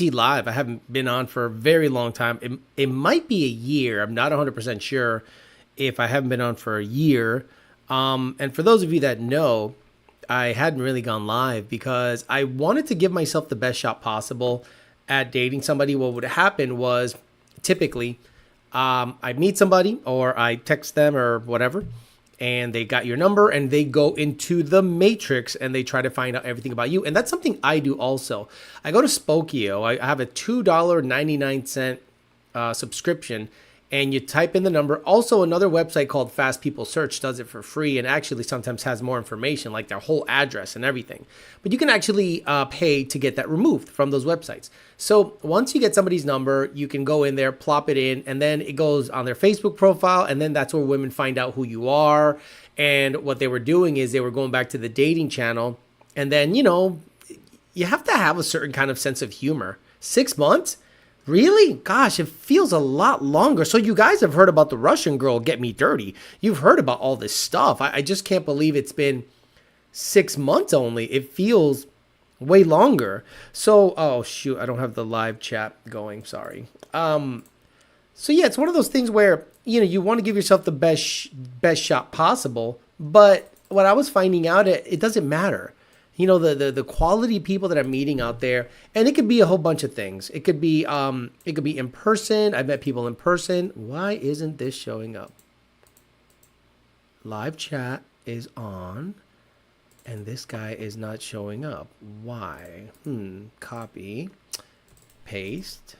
Live. I haven't been on for a very long time. It might be a year. I'm not 100% sure if I haven't been on for a year. And for those of you that know, I hadn't really gone live because I wanted to give myself the best shot possible at dating somebody. What would happen was typically I meet somebody or I text them or whatever, and they got your number and they go into the matrix and they try to find out everything about you. And that's something I do also. I go to Spokio. I have a $2.99 subscription, and you type in the number. Also, another website called Fast People Search does it for free and actually sometimes has more information, like their whole address and everything. But you can actually pay to get that removed from those websites. So once you get somebody's number, you can go in there, plop it in, and then it goes on their Facebook profile. And then that's where women find out who you are. And what they were doing is they were going back to the dating channel. And then, you have to have a certain kind of sense of humor. 6 months? Really? Gosh, it feels a lot longer. So you guys have heard about the Russian girl, Get Me Dirty. You've heard about all this stuff. I just can't believe it's been 6 months only. It feels way longer. So, oh shoot, I don't have the live chat going. Sorry. So yeah, it's one of those things where, you want to give yourself the best shot possible. But what I was finding out, it doesn't matter. The quality people that I'm meeting out there, and it could be a whole bunch of things. It could be in person. I've met people in person. Why isn't this showing up? Live chat is on, and this guy is not showing up. Why? Copy, paste.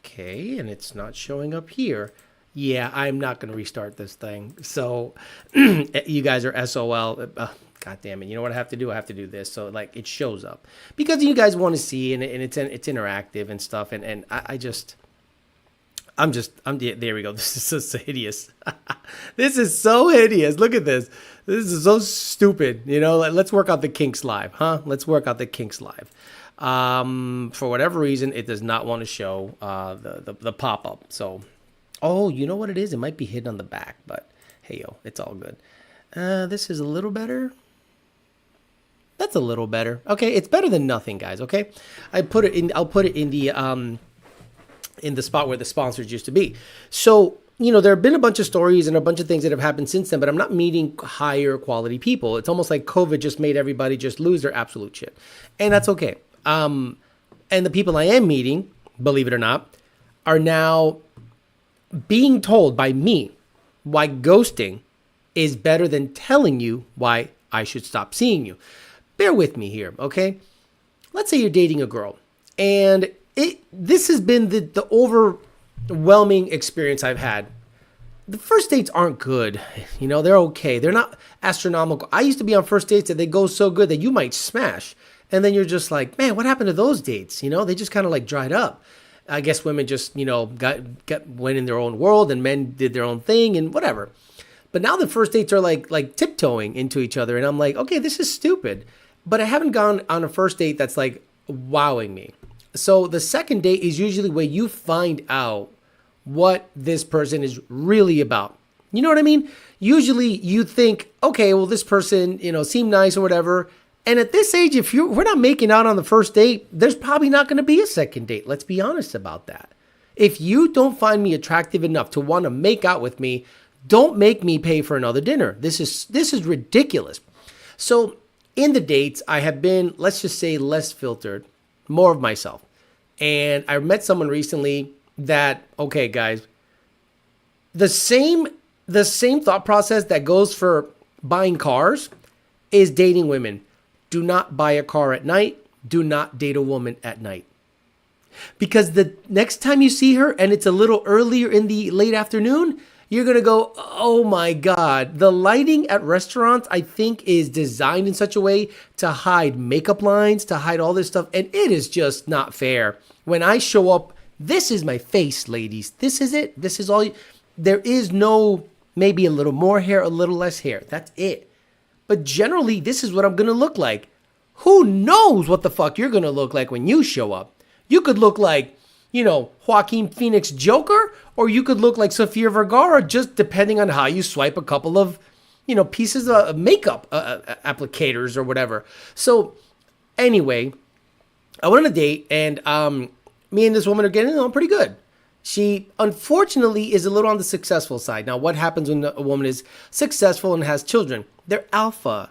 Okay, and it's not showing up here. Yeah, I'm not going to restart this thing. So you guys are SOL. God damn it. You know what I have to do? I have to do this. So like it shows up because you guys want to see, and it's interactive and stuff. And there we go. This is so hideous. This is so hideous. Look at this. This is so stupid. Let's work out the kinks live, huh? Let's work out the kinks live. For whatever reason, it does not want to show the pop-up. So, oh, you know what it is? It might be hidden on the back, but hey, it's all good. This is a little better. That's a little better. Okay, it's better than nothing, guys. Okay, I'll put it in the spot where the sponsors used to be. So, there have been a bunch of stories and a bunch of things that have happened since then, but I'm not meeting higher quality people. It's almost like COVID just made everybody just lose their absolute shit. And that's okay. And the people I am meeting, believe it or not, are now being told by me why ghosting is better than telling you why I should stop seeing you. Bear with me here, okay? Let's say you're dating a girl, and this has been the overwhelming experience I've had. The first dates aren't good. They're okay. They're not astronomical. I used to be on first dates that they go so good that you might smash. And then you're just like, man, what happened to those dates? They just kind of like dried up. I guess women just, went in their own world and men did their own thing and whatever. But now the first dates are like tiptoeing into each other. And I'm like, okay, this is stupid. But I haven't gone on a first date that's like wowing me. So the second date is usually where you find out what this person is really about. You know what I mean? Usually you think, okay, well, this person, seemed nice or whatever. And at this age, if we're not making out on the first date, there's probably not going to be a second date. Let's be honest about that. If you don't find me attractive enough to want to make out with me, don't make me pay for another dinner. This is ridiculous. So in the dates, I have been, let's just say, less filtered, more of myself. And I met someone recently that, okay, guys, the same thought process that goes for buying cars is dating women. Do not buy a car at night. Do not date a woman at night. Because the next time you see her and it's a little earlier in the late afternoon, you're going to go, oh my God. The lighting at restaurants, I think, is designed in such a way to hide makeup lines, to hide all this stuff. And it is just not fair. When I show up, this is my face, ladies. This is it. This is all. There is no maybe a little more hair, a little less hair. That's it. But generally, this is what I'm going to look like. Who knows what the fuck you're going to look like when you show up? You could look like, Joaquin Phoenix Joker, or you could look like Sofia Vergara, just depending on how you swipe a couple of, pieces of makeup applicators or whatever. So anyway, I went on a date, and me and this woman are getting along pretty good. She, unfortunately, is a little on the successful side. Now, what happens when a woman is successful and has children? They're alpha,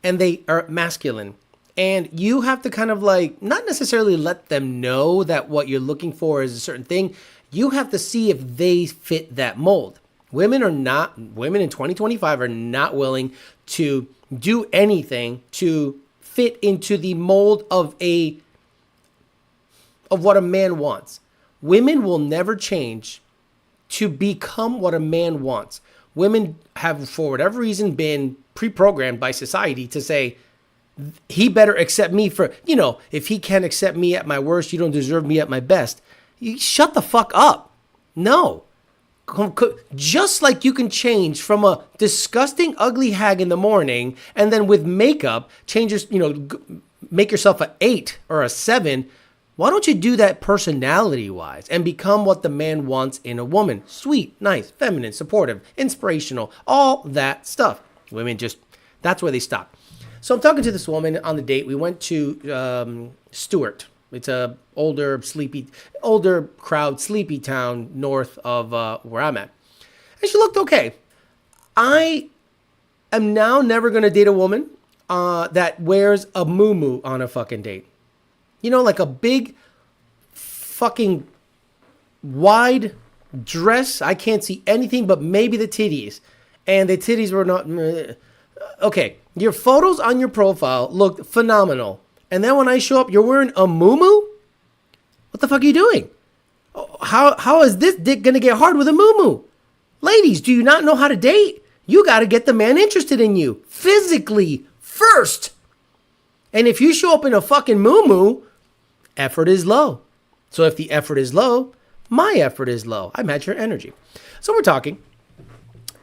and they are masculine. And you have to kind of like, not necessarily let them know that what you're looking for is a certain thing. You have to see if they fit that mold. Women in 2025 are not willing to do anything to fit into the mold of what a man wants. Women will never change to become what a man wants. Women have, for whatever reason, been pre-programmed by society to say, he better accept me for, if he can't accept me at my worst, you don't deserve me at my best. You shut the fuck up. No. Just like you can change from a disgusting, ugly hag in the morning and then with makeup, make yourself an 8 or a 7. Why don't you do that personality-wise and become what the man wants in a woman? Sweet, nice, feminine, supportive, inspirational, all that stuff. Women that's where they stop. So I'm talking to this woman on the date. We went to Stewart. It's a older crowd, sleepy town north of where I'm at. And she looked okay. I am now never going to date a woman that wears a muumuu on a fucking date. Like a big fucking wide dress. I can't see anything but maybe the titties. And the titties were not... Okay, your photos on your profile looked phenomenal. And then when I show up, you're wearing a muumuu? What the fuck are you doing? How is this dick going to get hard with a muumuu? Ladies, do you not know how to date? You got to get the man interested in you physically first. And if you show up in a fucking muumuu, effort is low. So if the effort is low, my effort is low. I match your energy. So we're talking.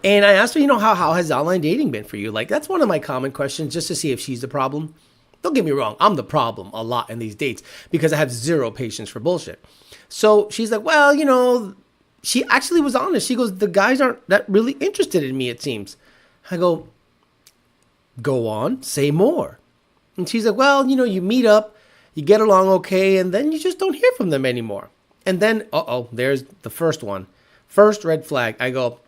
And I asked her, how has online dating been for you? Like, that's one of my common questions, just to see if she's the problem. Don't get me wrong. I'm the problem a lot in these dates because I have zero patience for bullshit. So she's like, well, she actually was honest. She goes, the guys aren't that really interested in me, it seems. I go on, say more. And she's like, well, you meet up, you get along okay, and then you just don't hear from them anymore. And then, there's the first one. First red flag. I go,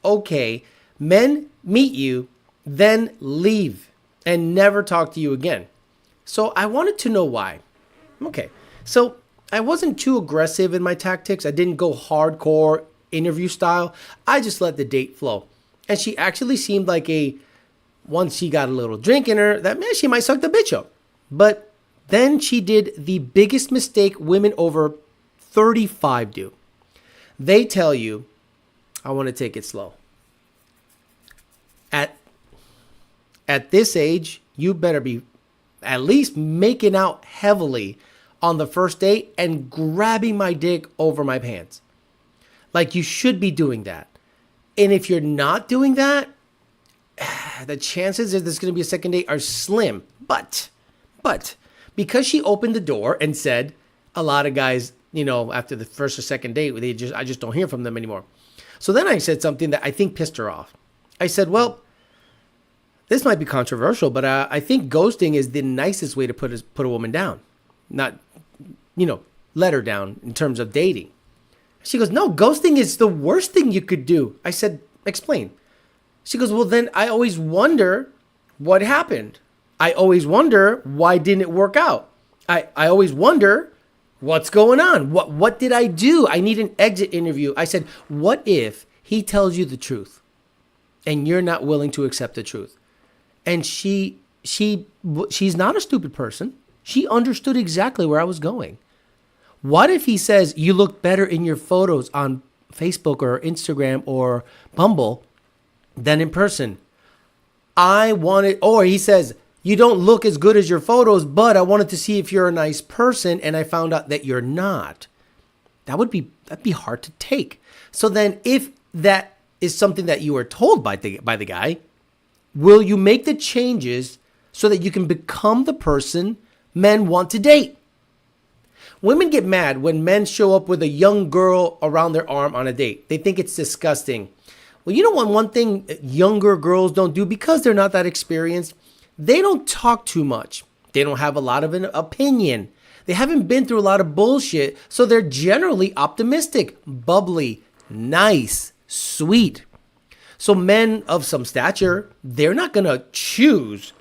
okay, men meet you, then leave and never talk to you again. So I wanted to know why. Okay, so I wasn't too aggressive in my tactics. I didn't go hardcore interview style. I just let the date flow. And she actually seemed like once she got a little drink in her, that she might suck the bitch up. But then she did the biggest mistake women over 35 do. They tell you, I want to take it slow. At this age, you better be at least making out heavily on the first date and grabbing my dick over my pants. Like, you should be doing that. And if you're not doing that, the chances that there's going to be a second date are slim. But because she opened the door and said, a lot of guys, after the first or second date, I just don't hear from them anymore. So then I said something that I think pissed her off. I said, well, this might be controversial, but I think ghosting is the nicest way to put a woman down. Not, let her down in terms of dating. She goes, no, ghosting is the worst thing you could do. I said, explain. She goes, well, then I always wonder what happened. I always wonder why didn't it work out. I always wonder what's going on. What did I do? I need an exit interview. I said, what if he tells you the truth and you're not willing to accept the truth? And she's not a stupid person. She understood exactly where I was going. What if he says, you look better in your photos on Facebook or Instagram or Bumble than in person? Or he says, you don't look as good as your photos, but I wanted to see if you're a nice person, and I found out that you're not. That'd be hard to take. So then if that is something that you were told by the guy, will you make the changes so that you can become the person men want to date? Women get mad when men show up with a young girl around their arm on a date. They think it's disgusting. Well, one thing younger girls don't do because they're not that experienced, they don't talk too much. They don't have a lot of an opinion. They haven't been through a lot of bullshit, so they're generally optimistic, bubbly, nice, sweet. So men of some stature, they're not going to choose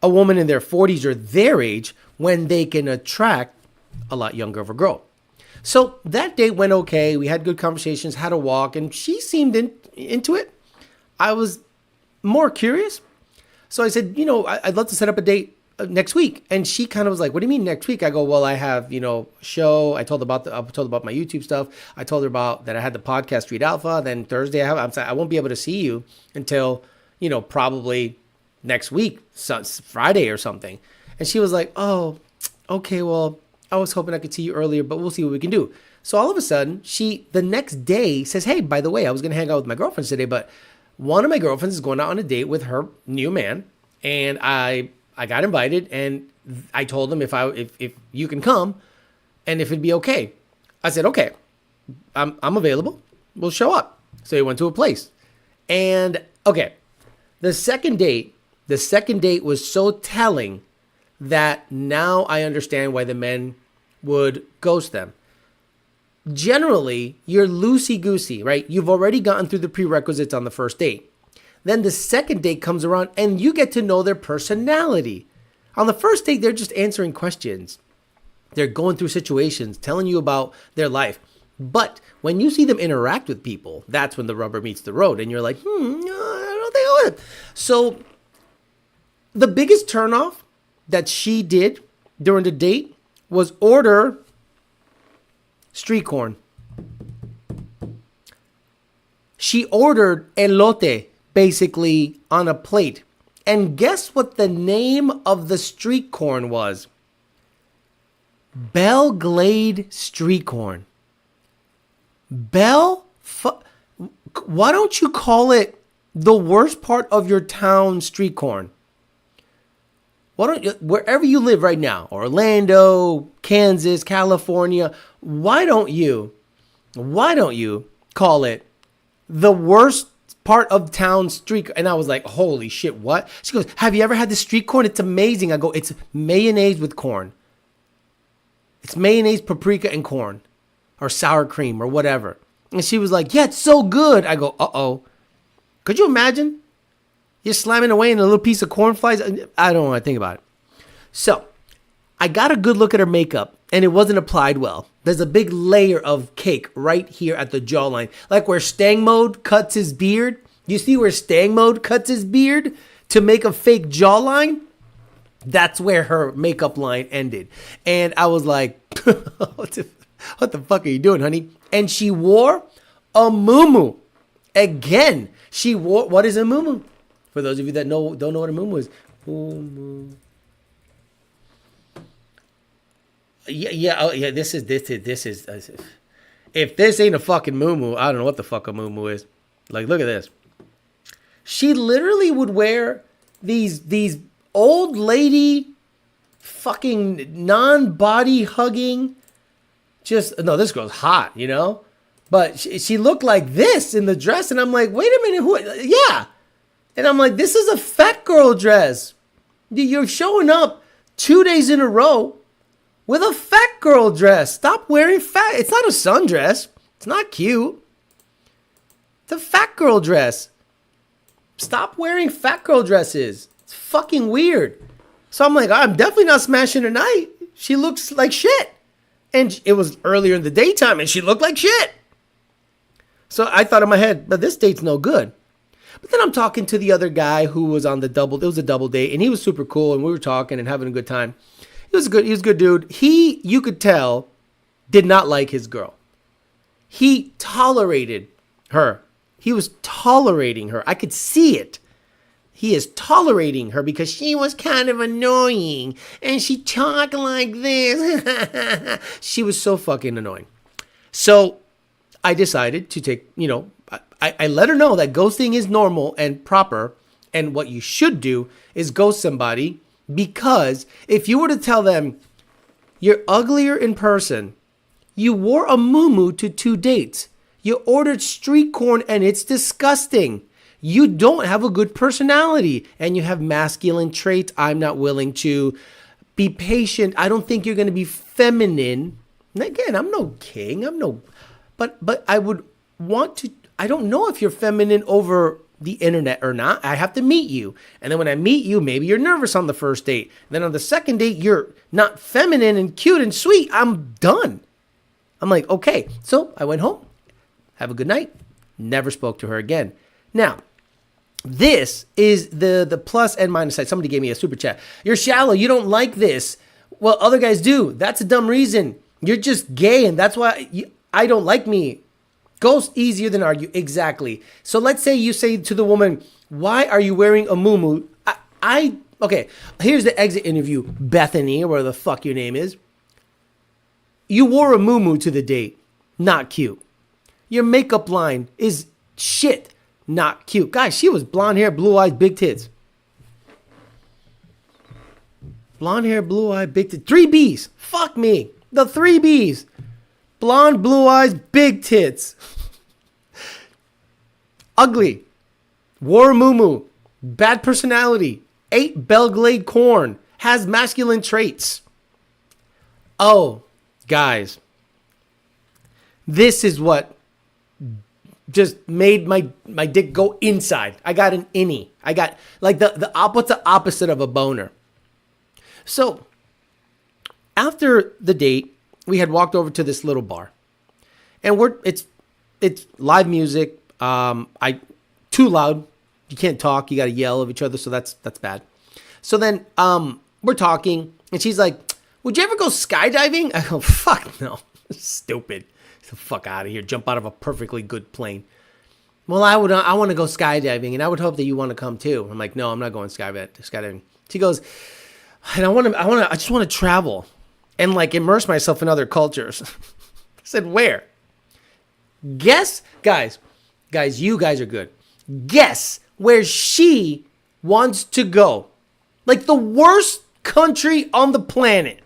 a woman in their 40s or their age when they can attract a lot younger of a girl. So that date went okay. We had good conversations, had a walk, and she seemed into it. I was more curious. So I said, I'd love to set up a date next week. And she kind of was like, what do you mean next week? I go, well, I have, a show. I told about my YouTube stuff. I told her about that I had the podcast Street Alpha. Then Thursday I won't be able to see you until, probably next week, Friday or something. And she was like, oh, okay, well, I was hoping I could see you earlier, but we'll see what we can do. So all of a sudden, she, the next day, says, hey, by the way, I was going to hang out with my girlfriends today, but one of my girlfriends is going out on a date with her new man, and I got invited, and I told them if you can come, and if it'd be okay. I said, okay, I'm available. We'll show up. So we went to a place. And, okay, the second date was so telling that now I understand why the men would ghost them. Generally, you're loosey-goosey, right? You've already gotten through the prerequisites on the first date. Then the second date comes around and you get to know their personality. On the first date, they're just answering questions. They're going through situations, telling you about their life. But when you see them interact with people, that's when the rubber meets the road. And you're like, I don't think I would. So the biggest turnoff that she did during the date was order street corn. She ordered elote, basically, on a plate. And guess what the name of the street corn was? Belglade street corn. Why don't you call it the worst part of your town street corn? Why don't you, wherever you live right now, Orlando, Kansas, California, why don't you call it the worst part of town street? And I was like, holy shit, what? She goes, have you ever had the street corn? It's amazing. I go, it's mayonnaise with corn. It's mayonnaise, paprika, and corn, or sour cream, or whatever. And she was like, yeah, it's so good. I go, uh-oh. Could you imagine? You're slamming away in a little piece of corn flies. I don't want to think about it. So I got a good look at her makeup, and it wasn't applied well. There's a big layer of cake right here at the jawline. Like where Stang Mode cuts his beard. You see where Stang Mode cuts his beard to make a fake jawline? That's where her makeup line ended. And I was like, what the fuck are you doing, honey? And she wore a muumuu. Again, she wore, what is a muumuu? For those of you that don't know what a muumuu is. Muumuu. Yeah. This is. If this ain't a fucking muumuu, I don't know what the fuck a muumuu is. Like, look at this. She literally would wear these old lady, fucking non-body hugging. This girl's hot, But she looked like this in the dress, and I'm like, wait a minute, yeah. And I'm like, this is a fat girl dress. You're showing up 2 days in a row with a fat girl dress. Stop wearing fat. It's not a sundress. It's not cute. It's a fat girl dress. Stop wearing fat girl dresses. It's fucking weird. So I'm like, I'm definitely not smashing her night. She looks like shit. And it was earlier in the daytime, and she looked like shit. So I thought in my head, but this date's no good. But then I'm talking to the other guy who was on it was a double date, and he was super cool, and we were talking and having a good time. He was a good dude. You could tell, did not like his girl. He tolerated her. He was tolerating her. I could see it. He is tolerating her because she was kind of annoying, and she talked like this. She was so fucking annoying. So I decided to take, I let her know that ghosting is normal and proper, and what you should do is ghost somebody, because if you were to tell them you're uglier in person, you wore a muumuu to 2 dates, you ordered street corn and it's disgusting, you don't have a good personality, and you have masculine traits I'm not willing to Be patient. I don't think you're going to be feminine. And again, I'm no king. But I would want to, I don't know if you're feminine over the internet or not. I have to meet you. And then when I meet you, maybe you're nervous on the first date. And then on the second date, you're not feminine and cute and sweet. I'm done. I'm like, okay. So I went home. Have a good night. Never spoke to her again. Now, this is the plus and minus side. Somebody gave me a super chat. You're shallow. You don't like this. Well, other guys do. That's a dumb reason. You're just gay, and that's why I don't like me. Goes easier than argue. Exactly. So let's say you say to the woman, why are you wearing a muumuu? Okay, here's the exit interview. Bethany, or whatever the fuck your name is. You wore a muumuu to the date. Not cute. Your makeup line is shit. Not cute. Guys, she was blonde hair, blue eyes, big tits. Blonde hair, blue eye, big tits. 3 Bs. Fuck me. The 3 Bs. Blonde, blue eyes, big tits. Ugly. Wore a muumuu. Bad personality. Ate Belgrade corn. Has masculine traits. Oh, guys. This is what just made my dick go inside. I got an innie. I got like what's the opposite of a boner? So after the date, we had walked over to this little bar, and it's live music. Too loud. You can't talk. You got to yell at each other. So that's bad. So then we're talking, and she's like, "Would you ever go skydiving?" I go, "Fuck no, stupid. Get the fuck out of here. Jump out of a perfectly good plane." Well, I want to go skydiving, and I would hope that you want to come too. I'm like, "No, I'm not going skydiving." She goes, "And I just want to travel and like immerse myself in other cultures." I said, "Where?" Guess, guys, you guys are good. Guess where she wants to go. Like the worst country on the planet.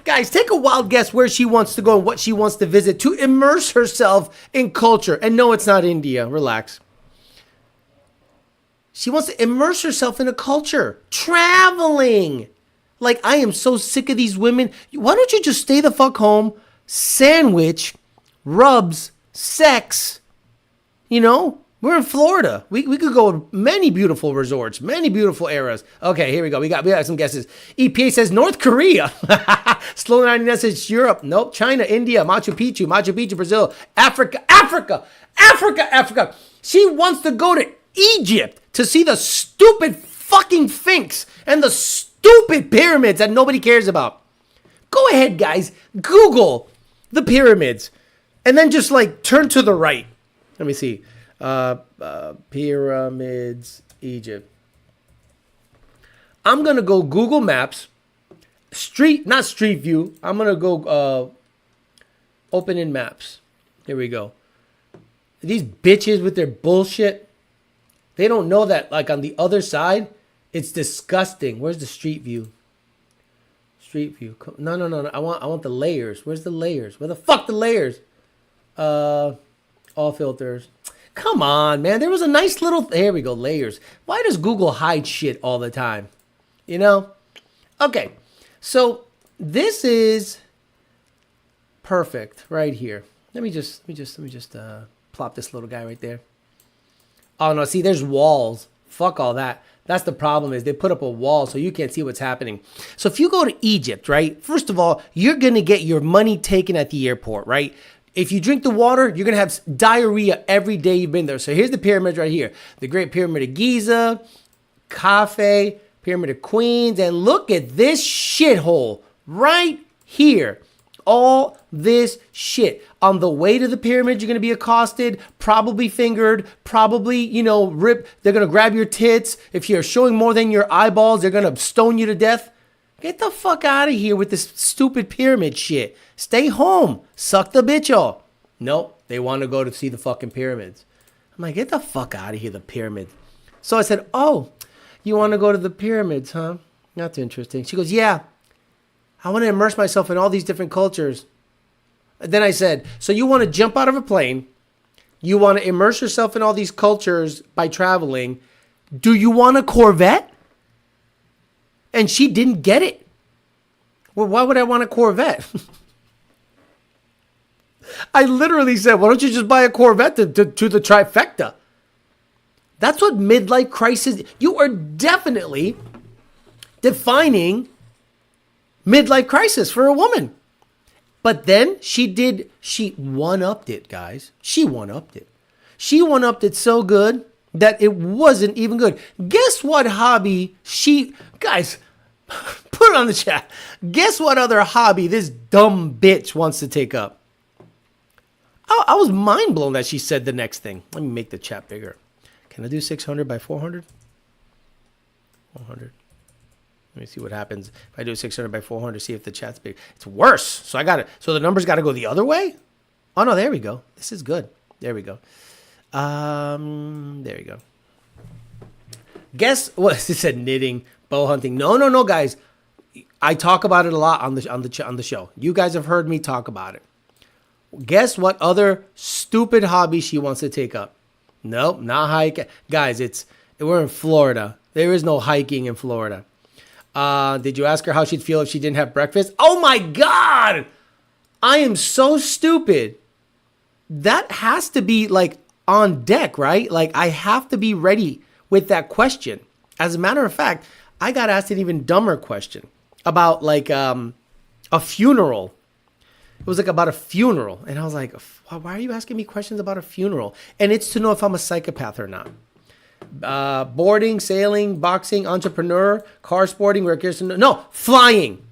Guys, take a wild guess where she wants to go and what she wants to visit to immerse herself in culture. And no, it's not India. Relax. She wants to immerse herself in a culture. Traveling. Like, I am so sick of these women. Why don't you just stay the fuck home, sandwich, rubs, sex? You know, we're in Florida. We could go to many beautiful resorts, many beautiful eras. Okay, here we go. We got some guesses. EPA says North Korea. Slow 99 says Europe. Nope. China, India, Machu Picchu, Brazil, Africa. She wants to go to Egypt to see the stupid fucking Sphinx and the stupid pyramids that nobody cares about. Go ahead, guys. Google the pyramids and then just like turn to the right. Let me see. Pyramids, Egypt. I'm going to go Google Maps. Not Street View. I'm going to go open in Maps. Here we go. These bitches with their bullshit. They don't know that like on the other side, it's disgusting. Where's the Street View? Street View. No. I want the layers. Where's the layers? Where the fuck the layers? All filters. Come on, man. There was a nice little... Here we go. Layers. Why does Google hide shit all the time? You know? Okay. So this is perfect right here. Let me just plop this little guy right there. Oh, no. See, there's walls. Fuck all that. That's the problem is they put up a wall so you can't see what's happening. So if you go to Egypt, right? First of all, you're going to get your money taken at the airport, right? If you drink the water, you're going to have diarrhea every day you've been there. So here's the pyramids right here. The Great Pyramid of Giza, Cafe, Pyramid of Queens. And look at this shithole right here. All this shit. On the way to the pyramid, you're going to be accosted, probably fingered, probably, ripped. They're going to grab your tits. If you're showing more than your eyeballs, they're going to stone you to death. Get the fuck out of here with this stupid pyramid shit. Stay home. Suck the bitch off. Nope. They want to go to see the fucking pyramids. I'm like, get the fuck out of here, the pyramids. So I said, oh, you want to go to the pyramids, huh? That's interesting. She goes, yeah. I want to immerse myself in all these different cultures. Then I said, so you want to jump out of a plane. You want to immerse yourself in all these cultures by traveling. Do you want a Corvette? And she didn't get it. Well, why would I want a Corvette? I literally said, why don't you just buy a Corvette to the trifecta? That's what midlife crisis. You are definitely defining midlife crisis for a woman. But then she one-upped it, guys. She one-upped it. She one-upped it so good that it wasn't even good. Guess what hobby guys, put it on the chat. Guess what other hobby this dumb bitch wants to take up? I was mind blown that she said the next thing. Let me make the chat bigger. Can I do 600 by 400? 400. Let me see what happens if I do 600 by 400, see if the chat's big. It's worse. So so the numbers got to go the other way? Oh, no, there we go. This is good. There we go. There we go. Guess what? It said knitting, bow hunting. No, guys. I talk about it a lot on the show. You guys have heard me talk about it. Guess what other stupid hobby she wants to take up? Nope, not hiking. Guys, we're in Florida. There is no hiking in Florida. Did you ask her how she'd feel if she didn't have breakfast? Oh my God! I am so stupid. That has to be like on deck, right? Like I have to be ready with that question. As a matter of fact, I got asked an even dumber question about like a funeral. It was like about a funeral. And I was like, why are you asking me questions about a funeral? And it's to know if I'm a psychopath or not. Boarding, sailing, boxing, entrepreneur, car sporting, recreation. No, flying.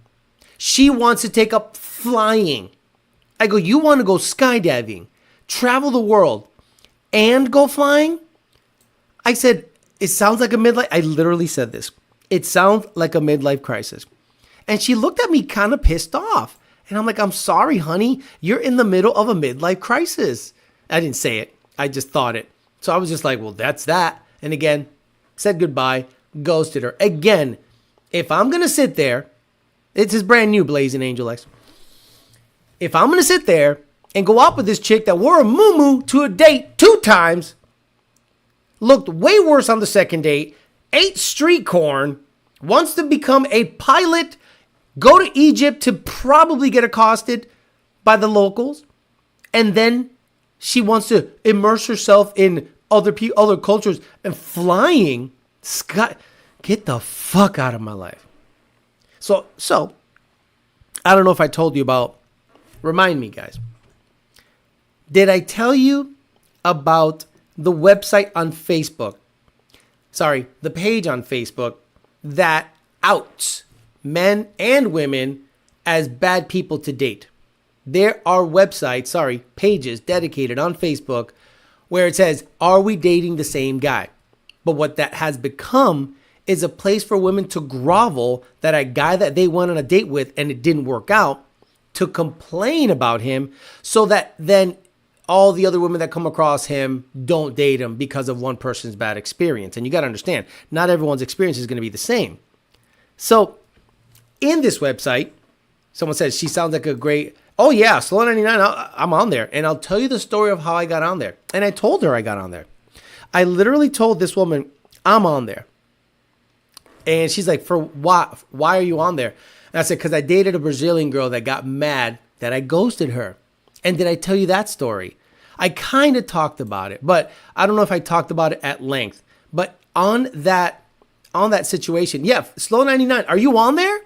She wants to take up flying. I go, you want to go skydiving, travel the world, and go flying? I said, it sounds like a midlife. I literally said this. It sounds like a midlife crisis. And she looked at me kind of pissed off. And I'm like, I'm sorry, honey. You're in the middle of a midlife crisis. I didn't say it. I just thought it. So I was just like, well, that's that. And again, said goodbye, ghosted her. Again, if I'm going to sit there, it's his brand new Blazing Angel X. If I'm going to sit there and go out with this chick that wore a muumuu to a date 2 times, looked way worse on the second date, ate street corn, wants to become a pilot, go to Egypt to probably get accosted by the locals, and then she wants to immerse herself in other cultures and flying. Scott, get the fuck out of my life. So I don't know if I told you about. Remind me, guys. Did I tell you about the website on Facebook? Sorry, the page on Facebook that outs men and women as bad people to date. There are pages dedicated on Facebook where it says, are we dating the same guy? But what that has become is a place for women to grovel that a guy that they went on a date with and it didn't work out, to complain about him so that then all the other women that come across him don't date him because of one person's bad experience. And you got to understand, not everyone's experience is going to be the same. So in this website, someone says, she sounds like a great, oh yeah, Slow 99, I'm on there. And I'll tell you the story of how I got on there. And I told her I got on there. I literally told this woman, I'm on there. And she's like, for what? Why are you on there? And I said, because I dated a Brazilian girl that got mad that I ghosted her. And did I tell you that story? I kind of talked about it, but I don't know if I talked about it at length. But on that situation, yeah, Slow 99, are you on there?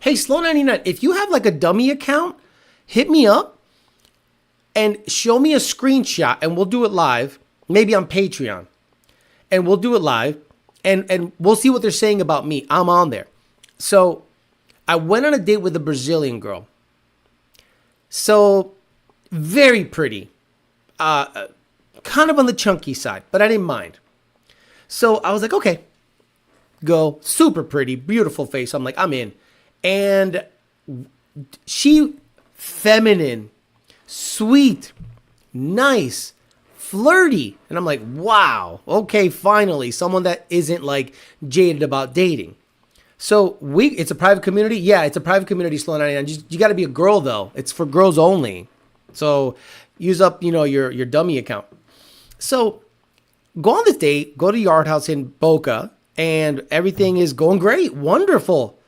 Hey, Slow 99, if you have like a dummy account, hit me up and show me a screenshot and we'll do it live, maybe on Patreon. And we'll do it live and we'll see what they're saying about me. I'm on there. So I went on a date with a Brazilian girl. So very pretty, kind of on the chunky side, but I didn't mind. So I was like, okay, go. Super pretty, beautiful face. I'm like, I'm in. And she, feminine, sweet, nice, flirty. And I'm like, wow, okay, finally, someone that isn't like jaded about dating. So it's a private community. Yeah, it's a private community, Slow 99. You got to be a girl though. It's for girls only. So use up, your dummy account. So go on this date, go to Yard House in Boca, and everything is going great. Wonderful.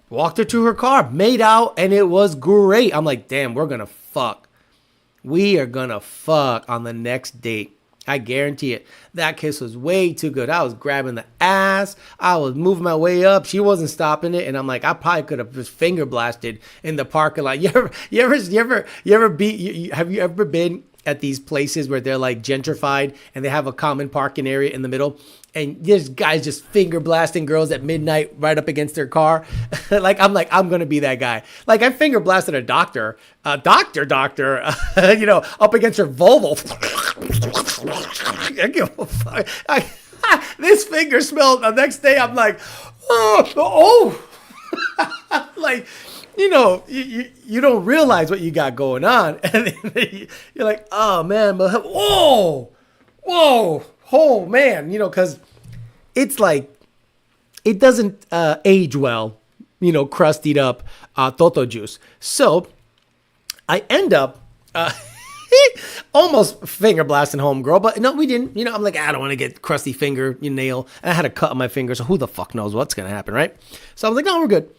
Walked her to her car, made out, and it was great. I'm like, damn, we're going to fuck. We are going to fuck on the next date. I guarantee it. That kiss was way too good. I was grabbing the ass. I was moving my way up. She wasn't stopping it. And I'm like, I probably could have just finger blasted in the parking lot. Have you ever been at these places where they're like gentrified and they have a common parking area in the middle? And this guy's just finger blasting girls at midnight right up against their car. I'm going to be that guy. Like, I finger blasted a doctor, up against her Volvo. I give a fuck. This finger smelled. The next day, I'm like, oh. Like, you don't realize what you got going on. And you're like, oh, man. But, whoa, oh, man. Because it's like, it doesn't age well, crustied up toto juice. So I end up almost finger blasting homegirl, but no, we didn't. I'm like, I don't want to get crusty finger, nail. And I had a cut on my finger, so who the fuck knows what's going to happen, right? So I was like, no, we're good.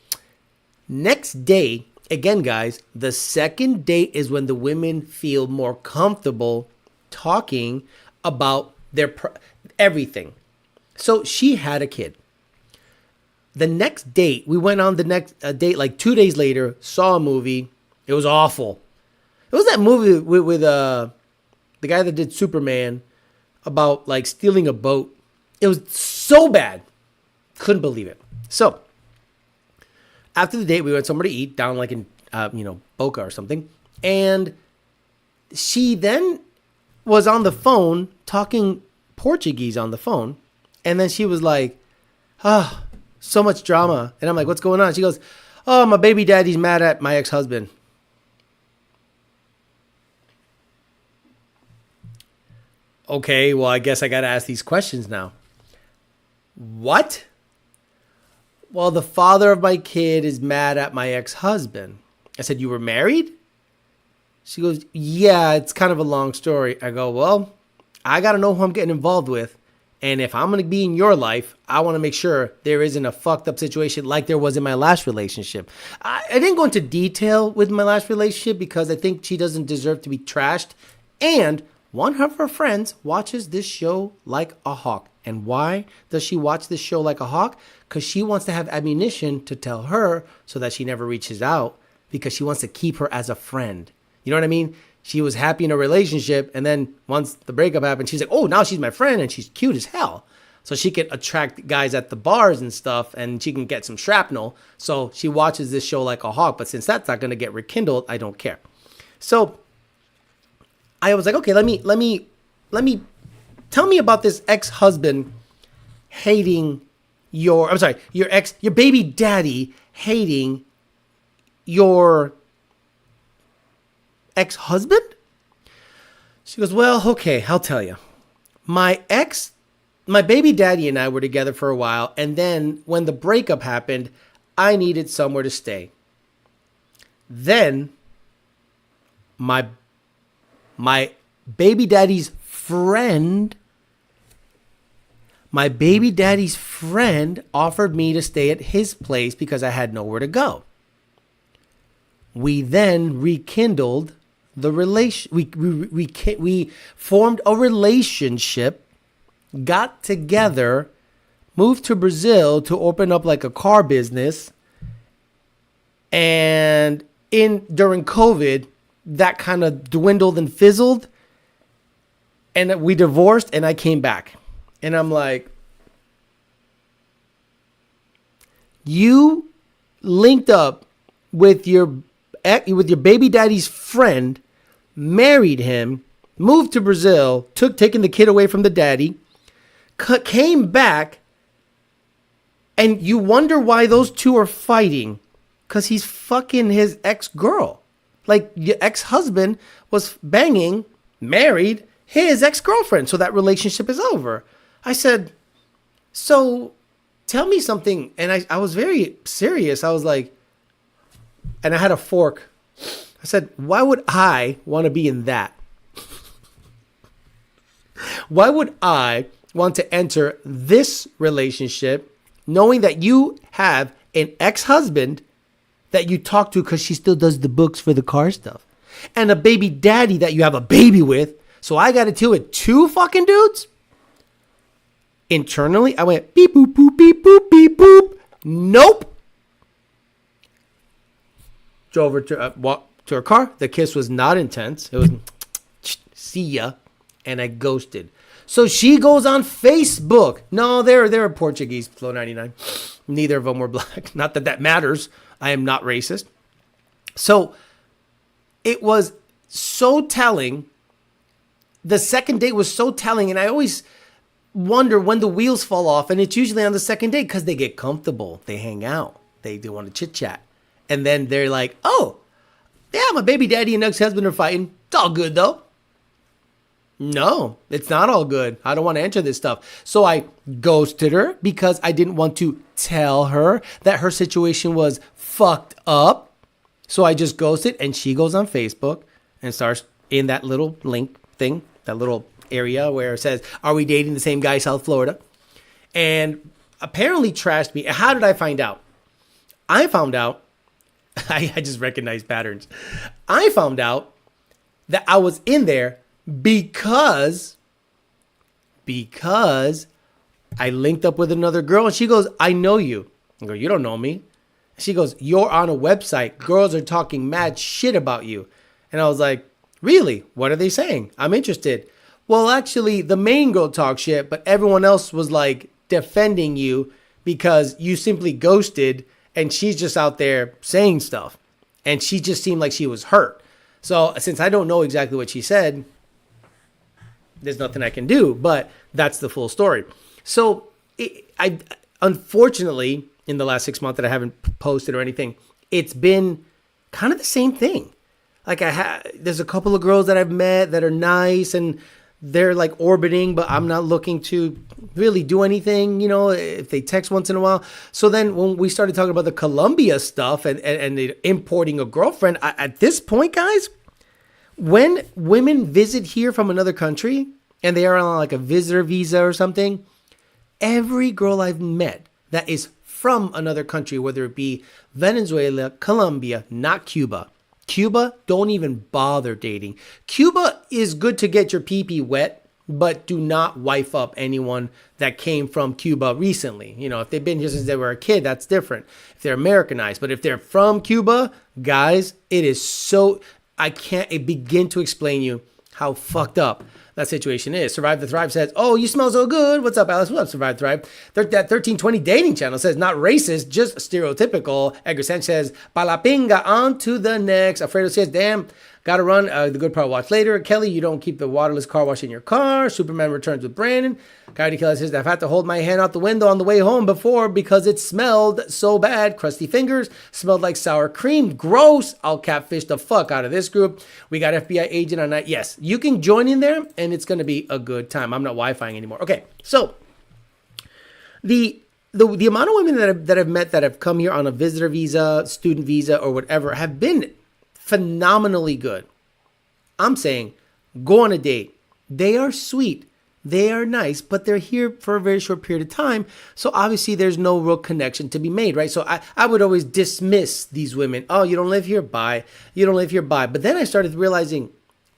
Next day, again, guys, the second date is when the women feel more comfortable talking about their everything. So she had a kid. The next date, we went on the next date like 2 days later, saw a movie. It was awful. It was that movie with the guy that did Superman about like stealing a boat. It was so bad. Couldn't believe it. So after the date, we went somewhere to eat down like in, Boca or something. And she then was on the phone talking Portuguese on the phone. And then she was like, so much drama. And I'm like, what's going on? She goes, oh, my baby daddy's mad at my ex-husband. Okay, well, I guess I got to ask these questions now. What? Well, the father of my kid is mad at my ex-husband. I said, you were married? She goes, yeah, it's kind of a long story. I go, well, I got to know who I'm getting involved with. And if I'm going to be in your life, I want to make sure there isn't a fucked up situation like there was in my last relationship. I didn't go into detail with my last relationship because I think she doesn't deserve to be trashed. And one of her friends watches this show like a hawk. And why does she watch this show like a hawk? Because she wants to have ammunition to tell her so that she never reaches out, because she wants to keep her as a friend. You know what I mean? She was happy in a relationship, and then once the breakup happened, she's like, oh, now she's my friend, and she's cute as hell. So she can attract guys at the bars and stuff, and she can get some shrapnel. So she watches this show like a hawk. But since that's not going to get rekindled, I don't care. So I was like, okay, let me tell me about this ex-husband hating your baby daddy hating your ex-husband? She goes, well, okay, I'll tell you. My baby daddy and I were together for a while, and then when the breakup happened, I needed somewhere to stay. Then my baby daddy's friend offered me to stay at his place because I had nowhere to go. We then rekindled the relation. We formed a relationship, got together, moved to Brazil to open up like a car business. And during COVID, that kind of dwindled and fizzled. And we divorced, and I came back. And I'm like, you linked up with your baby daddy's friend, married him, moved to Brazil, taking the kid away from the daddy, came back, and you wonder why those two are fighting, because he's fucking his ex-girl. Like, your ex-husband was banging, married, his ex-girlfriend, so that relationship is over. I said, so tell me something. And I was very serious. I was like, and I had a fork. I said, why would I want to be in that? Why would I want to enter this relationship knowing that you have an ex-husband that you talk to because she still does the books for the car stuff, and a baby daddy that you have a baby with. So I got to deal with two fucking dudes. Internally, I went beep, boop, boop, beep, boop, beep, boop. Nope. Drove her to, walked to her car. The kiss was not intense. It was see ya. And I ghosted. So she goes on Facebook. No, they're Portuguese, Flow 99. Neither of them were black. Not that that matters. I am not racist. So it was so telling. The second date was so telling. And I always wonder when the wheels fall off. And it's usually on the second date because they get comfortable. They hang out. They want to chit chat. And then they're like, oh, yeah, my baby daddy and ex-husband are fighting. It's all good, though. No, it's not all good. I don't want to enter this stuff. So I ghosted her because I didn't want to tell her that her situation was fucked up. So I just ghosted, and she goes on Facebook and starts in that little link thing, that little area where it says, are we dating the same guy, South Florida? And apparently trashed me. How did I find out? I found out, I just recognized patterns. I found out that I was in there because I linked up with another girl, and she goes, I know you. I go, you don't know me. She goes, you're on a website. Girls are talking mad shit about you. And I was like, really? What are they saying? I'm interested. Well, actually, the main girl talked shit, but everyone else was like defending you because you simply ghosted, and she's just out there saying stuff. And she just seemed like she was hurt. So since I don't know exactly what she said, there's nothing I can do, but that's the full story. So I unfortunately, in the last 6 months that I haven't posted or anything, it's been kind of the same thing. Like there's a couple of girls that I've met that are nice and they're like orbiting, but I'm not looking to really do anything, you know, if they text once in a while. So then when we started talking about the Colombia stuff and importing a girlfriend, at this point, guys, when women visit here from another country and they are on like a visitor visa or something, every girl I've met that is from another country, whether it be Venezuela, Colombia, not Cuba. Cuba, don't even bother dating. Cuba is good to get your pee-pee wet, but do not wife up anyone that came from Cuba recently. You know, if they've been here since they were a kid, that's different. If they're Americanized. But if they're from Cuba, guys, it is so... I can't begin to explain you how fucked up that situation is. Survive the Thrive says, oh, you smell so good. What's up, Alice? What's up, Survive the Thrive? That 1320 dating channel says, not racist, just stereotypical. Edgar Sanchez says, pa la pinga, on to the next. Alfredo says, damn, gotta run. The good part watch later. Kelly, you don't keep the waterless car wash in your car. Superman returns with Brandon. Coyote Killer says, I've had to hold my hand out the window on the way home before because it smelled so bad. Crusty fingers, smelled like sour cream. Gross. I'll catfish the fuck out of this group. We got FBI agent on night. Yes, you can join in there and it's going to be a good time. I'm not Wi-Fiing anymore. Okay, so the amount of women that I've met that have come here on a visitor visa, student visa, or whatever have been phenomenally good. I'm saying go on a date. They are sweet. They are nice, but they're here for a very short period of time. So obviously there's no real connection to be made, right? So I would always dismiss these women. Oh, you don't live here? Bye. You don't live here? Bye. But then I started realizing,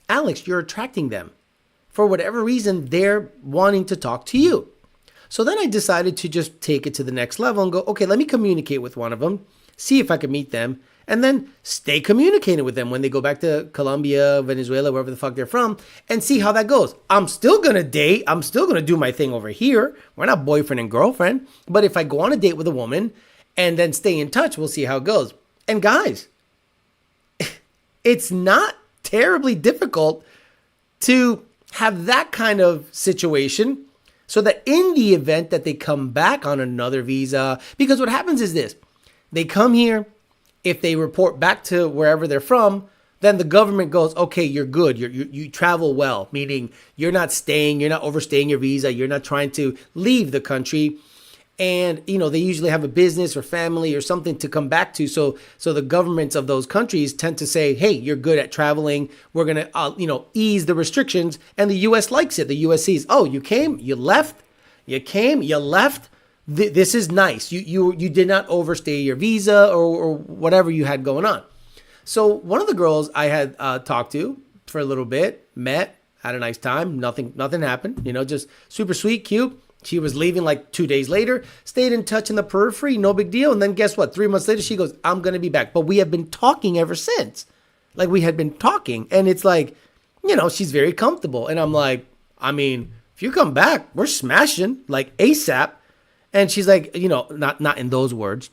Alex, you're attracting them. For whatever reason, they're wanting to talk to you. So then I decided to just take it to the next level and go, okay, let me communicate with one of them, see if I can meet them, and then stay communicating with them when they go back to Colombia, Venezuela, wherever the fuck they're from, and see how that goes. I'm still going to date. I'm still going to do my thing over here. We're not boyfriend and girlfriend. But if I go on a date with a woman and then stay in touch, we'll see how it goes. And guys, it's not terribly difficult to have that kind of situation so that in the event that they come back on another visa, because what happens is this, they come here. If they report back to wherever they're from, then the government goes, okay, you're good. You travel well, meaning you're not staying, you're not overstaying your visa, you're not trying to leave the country. And, you know, they usually have a business or family or something to come back to. So the governments of those countries tend to say, hey, you're good at traveling. We're going to, ease the restrictions. And the U.S. likes it. The U.S. sees, oh, you came, you left, you came, you left. This is nice. You did not overstay your visa or whatever you had going on. So one of the girls I had talked to for a little bit, met, had a nice time. Nothing happened. Just super sweet, cute. She was leaving like 2 days later, stayed in touch in the periphery, no big deal. And then guess what? 3 months later, she goes, I'm going to be back. But we have been talking ever since. Like we had been talking. And it's like, she's very comfortable. And I'm like, I mean, if you come back, we're smashing like ASAP. And she's like, not in those words.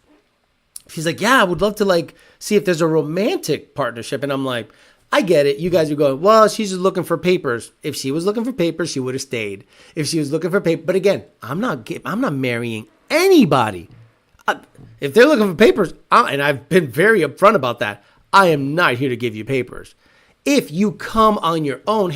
She's like, yeah, I would love to like see if there's a romantic partnership. And I'm like, I get it. You guys are going, well, she's just looking for papers. If she was looking for papers, she would have stayed. If she was looking for papers, but again, I'm not marrying anybody. If they're looking for papers, and I've been very upfront about that, I am not here to give you papers. If you come on your own,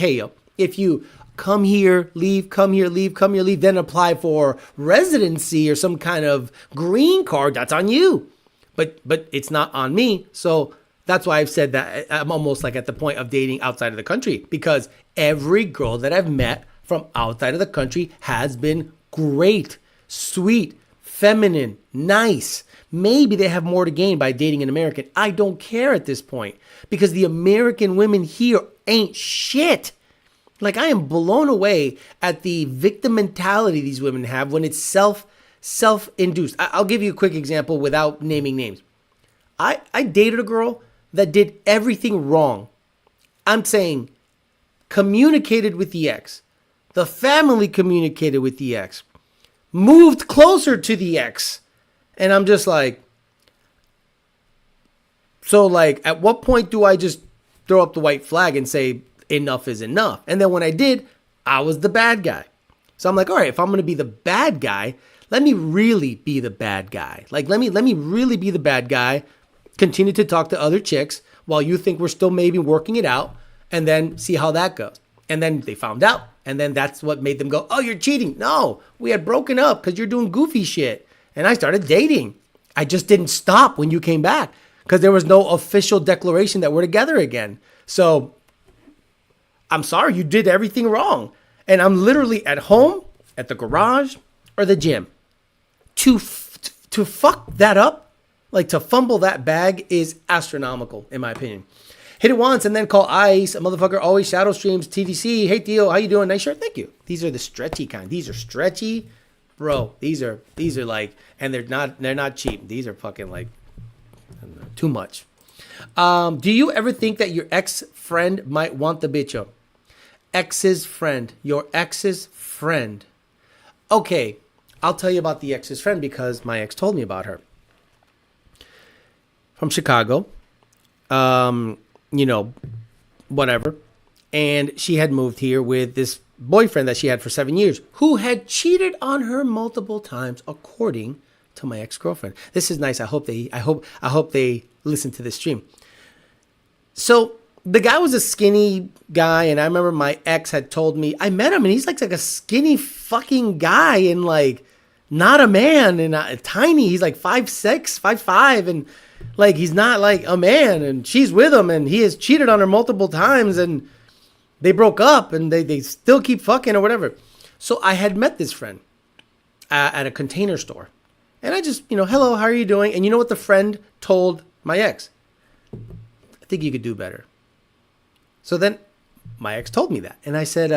if you come here, leave, come here, leave, come here, leave, then apply for residency or some kind of green card, that's on you. But it's not on me. So that's why I've said that I'm almost like at the point of dating outside of the country, because every girl that I've met from outside of the country has been great, sweet, feminine, nice. Maybe they have more to gain by dating an American. I don't care at this point, because the American women here ain't shit. Like, I am blown away at the victim mentality these women have when it's self-induced. I'll give you a quick example without naming names. I dated a girl that did everything wrong. I'm saying communicated with the ex. The family communicated with the ex. Moved closer to the ex. And I'm just like, so like, at what point do I just throw up the white flag and say enough is enough? And then when I did, I was the bad guy. So I'm like, all right, if I'm going to be the bad guy, let me really be the bad guy. Like, let me really be the bad guy. Continue to talk to other chicks while you think we're still maybe working it out, and then see how that goes. And then they found out. And then that's what made them go, oh, you're cheating. No, we had broken up because you're doing goofy shit. And I started dating. I just didn't stop when you came back because there was no official declaration that we're together again. So I'm sorry, you did everything wrong. And I'm literally at home, at the garage, or the gym. To fuck that up, like to fumble that bag, is astronomical, in my opinion. Hit it once and then call ICE. A motherfucker always shadow streams. TDC. Hey, Theo, how you doing? Nice shirt. Thank you. These are the stretchy kind. These are stretchy. Bro, these are like, and they're not cheap. These are fucking like too much. Do you ever think that your ex-friend might want the bitch up? Ex's friend. Your ex's friend. Okay, I'll tell you about the ex's friend because my ex told me about her. From Chicago. Whatever. And she had moved here with this boyfriend that she had for 7 years, who had cheated on her multiple times, according to my ex-girlfriend. This is nice. I hope they listen to this stream. So the guy was a skinny guy, and I remember my ex had told me, I met him, and he's like a skinny fucking guy, and like not a man, and tiny. He's like 5'6", 5'5", and like he's not like a man. And she's with him, and he has cheated on her multiple times, and they broke up, and they still keep fucking or whatever. So I had met this friend at a Container Store. And I just, hello, how are you doing? And you know what the friend told my ex? I think you could do better. So then my ex told me that. And I said,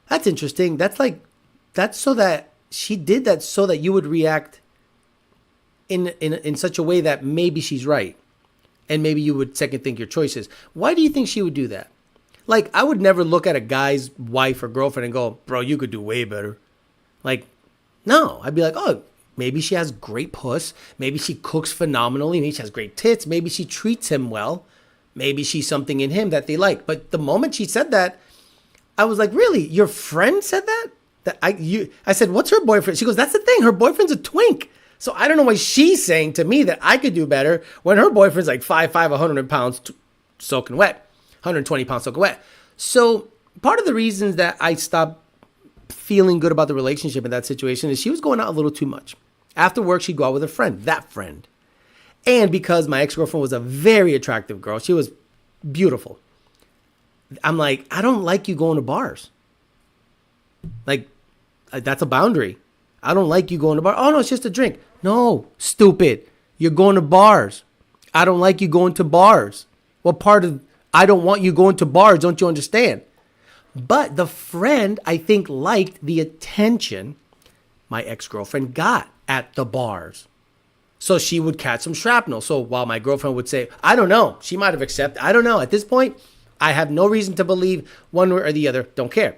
that's interesting. That's so that she did that so that you would react in such a way that maybe she's right. And maybe you would second think your choices. Why do you think she would do that? Like, I would never look at a guy's wife or girlfriend and go, bro, you could do way better. Like, no. I'd be like, oh, maybe she has great puss. Maybe she cooks phenomenally. Maybe she has great tits. Maybe she treats him well. Maybe she's something in him that they like. But the moment she said that, I was like, really? Your friend said that? I said, what's her boyfriend? She goes, that's the thing. Her boyfriend's a twink. So I don't know why she's saying to me that I could do better when her boyfriend's like 5'5", 100 pounds soaking wet. 120 pounds soaking wet. So part of the reasons that I stopped feeling good about the relationship in that situation is she was going out a little too much. After work, she'd go out with a friend, that friend. And because my ex-girlfriend was a very attractive girl, she was beautiful. I'm like, I don't like you going to bars. Like, that's a boundary. I don't like you going to bars. Oh, no, it's just a drink. No, stupid. You're going to bars. I don't like you going to bars. What part of I don't want you going to bars don't you understand? But the friend, I think, liked the attention my ex-girlfriend got at the bars. So she would catch some shrapnel. So while my girlfriend would say, I don't know, she might have accepted. I don't know. At this point, I have no reason to believe one way or the other. Don't care.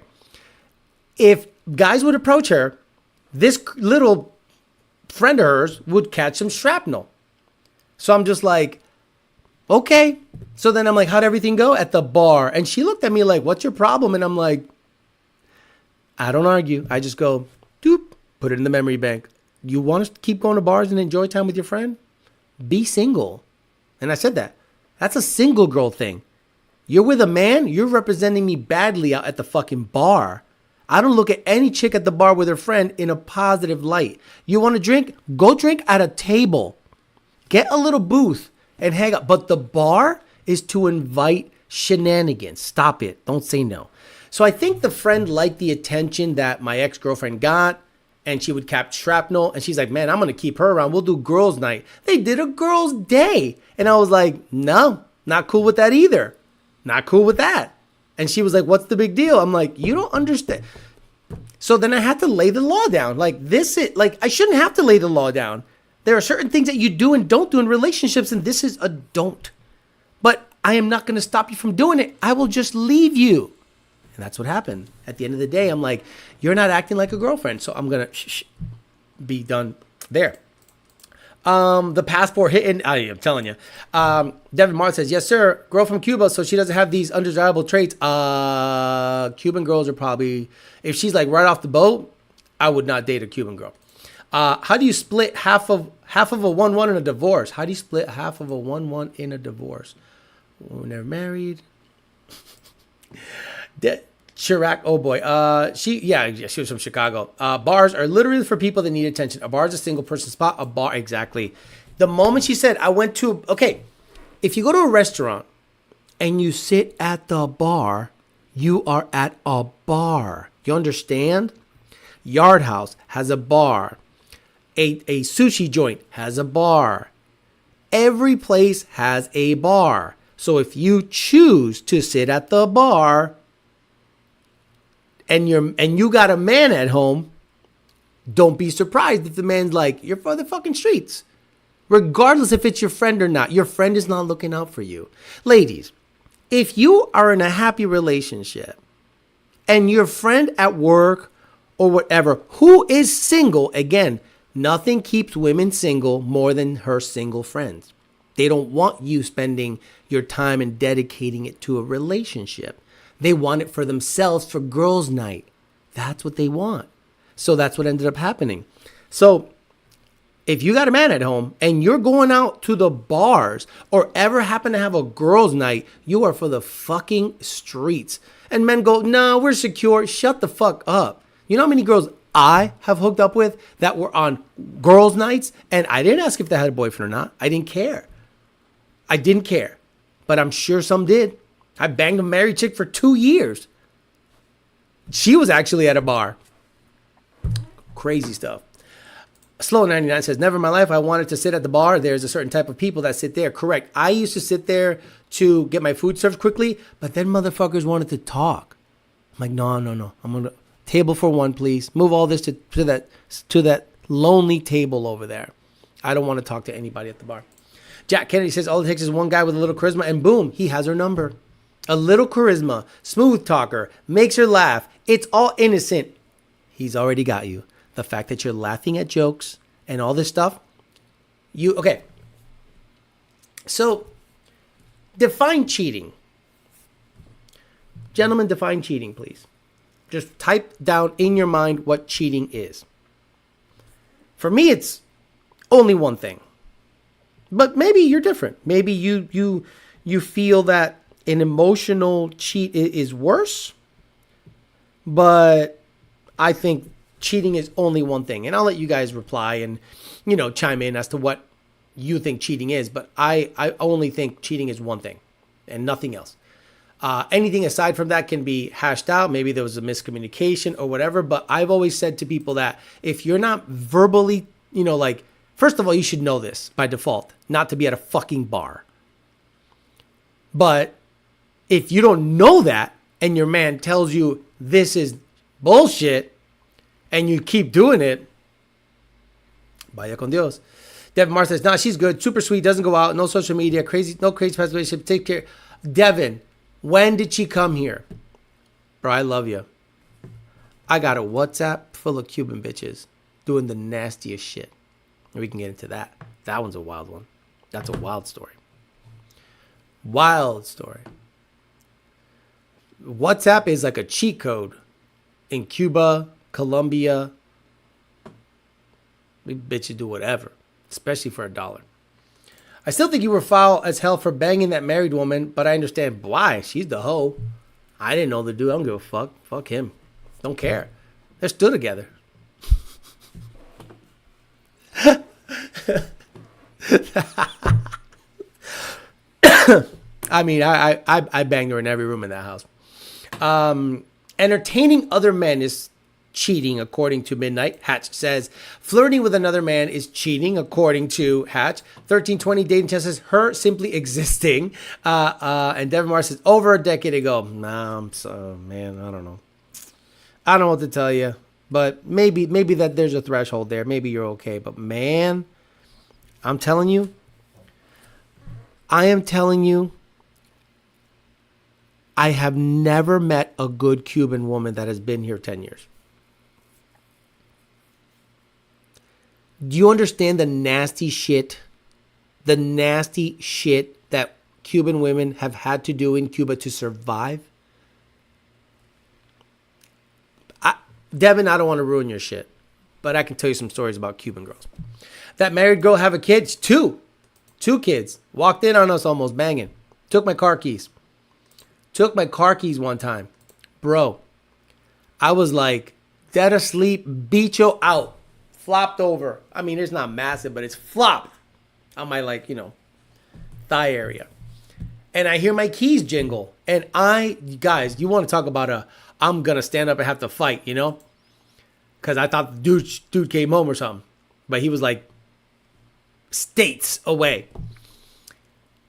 If guys would approach her, this little friend of hers would catch some shrapnel. So I'm just like, okay. So then I'm like, how'd everything go at the bar? And she looked at me like, what's your problem? And I'm like, I don't argue. I just go, doop, put it in the memory bank. You want to keep going to bars and enjoy time with your friend? Be single. And I said that. That's a single girl thing. You're with a man, you're representing me badly out at the fucking bar. I don't look at any chick at the bar with her friend in a positive light. You want to drink? Go drink at a table. Get a little booth and hang out. But the bar is to invite shenanigans. Stop it. Don't say no. So I think the friend liked the attention that my ex-girlfriend got. And she would catch shrapnel. And she's like, man, I'm going to keep her around. We'll do girls' night. They did a girls' day. And I was like, no, not cool with that either. Not cool with that. And she was like, what's the big deal? I'm like, you don't understand. So then I had to lay the law down. Like I shouldn't have to lay the law down. There are certain things that you do and don't do in relationships. And this is a don't. But I am not going to stop you from doing it. I will just leave you. And that's what happened. At the end of the day, I'm like, you're not acting like a girlfriend. So I'm going to be done there. The passport hitting, I'm telling you. Devin Martin says, yes, sir. Girl from Cuba, so she doesn't have these undesirable traits. Cuban girls are probably, if she's like right off the boat, I would not date a Cuban girl. How do you split half of a 1-1 in a divorce? How do you split half of a 1-1 in a divorce? When they're married. Chirac, oh boy. She was from Chicago. Bars are literally for people that need attention. A bar is a single person spot. A bar, exactly. The moment she said, okay, if you go to a restaurant and you sit at the bar, you are at a bar. You understand? Yard House has a bar. A sushi joint has a bar. Every place has a bar. So if you choose to sit at the bar, and you got a man at home, don't be surprised if the man's like, you're for the fucking streets. Regardless if it's your friend or not, your friend is not looking out for you. Ladies, if you are in a happy relationship and your friend at work or whatever, who is single, again, nothing keeps women single more than her single friends. They don't want you spending your time and dedicating it to a relationship. They want it for themselves for girls' night. That's what they want. So that's what ended up happening. So if you got a man at home and you're going out to the bars or ever happen to have a girls' night, you are for the fucking streets. And men go, no, we're secure. Shut the fuck up. You know how many girls I have hooked up with that were on girls' nights? And I didn't ask if they had a boyfriend or not. I didn't care. But I'm sure some did. I banged a married chick for 2 years. She was actually at a bar. Crazy stuff. Slow 99 says, never in my life I wanted to sit at the bar. There's a certain type of people that sit there. Correct. I used to sit there to get my food served quickly, but then motherfuckers wanted to talk. I'm like, no. I'm going to table for one, please. Move all this to that lonely table over there. I don't want to talk to anybody at the bar. Jack Kennedy says, all it takes is one guy with a little charisma and boom, he has her number. A little charisma, smooth talker, makes her laugh. It's all innocent. He's already got you. The fact that you're laughing at jokes and all this stuff. Okay. So, define cheating. Gentlemen, define cheating, please. Just type down in your mind what cheating is. For me, it's only one thing. But maybe you're different. Maybe you feel that an emotional cheat is worse. But I think cheating is only one thing. And I'll let you guys reply and, chime in as to what you think cheating is. But I only think cheating is one thing and nothing else. Anything aside from that can be hashed out. Maybe there was a miscommunication or whatever. But I've always said to people that if you're not verbally, like, first of all, you should know this by default, not to be at a fucking bar. But if you don't know that and your man tells you this is bullshit and you keep doing it, vaya con Dios. Devin Mar says, nah, she's good. Super sweet. Doesn't go out. No social media. No crazy past relationship. Take care. Devin, when did she come here? Bro, I love you. I got a WhatsApp full of Cuban bitches doing the nastiest shit. We can get into that. That one's a wild one. That's a wild story. Wild story. WhatsApp is like a cheat code in Cuba, Colombia. We bitches do whatever, especially for $1. I still think you were foul as hell for banging that married woman, but I understand why. She's the hoe. I didn't know the dude. I don't give a fuck. Fuck him. Don't care. They're still together. I mean, I banged her in every room in that house. Entertaining other men is cheating, according to Midnight. Hatch says flirting with another man is cheating, according to Hatch. 1320 dating test says her simply existing. And Devin Mars says over a decade ago. Nah, I'm so, man, I don't know. I don't know what to tell you, but maybe that there's a threshold there. Maybe you're okay, but man, I'm telling you, I have never met a good Cuban woman that has been here 10 years. Do you understand the nasty shit that Cuban women have had to do in Cuba to survive? Devin, I don't want to ruin your shit, but I can tell you some stories about Cuban girls. That married girl have a kid, two kids, walked in on us almost banging, took my car keys one time. Bro, I was like dead asleep, bicho out, flopped over. I mean, it's not massive, but it's flopped on my, thigh area. And I hear my keys jingle. And guys, you want to talk about I'm going to stand up and have to fight, Because I thought the dude came home or something. But he was like states away.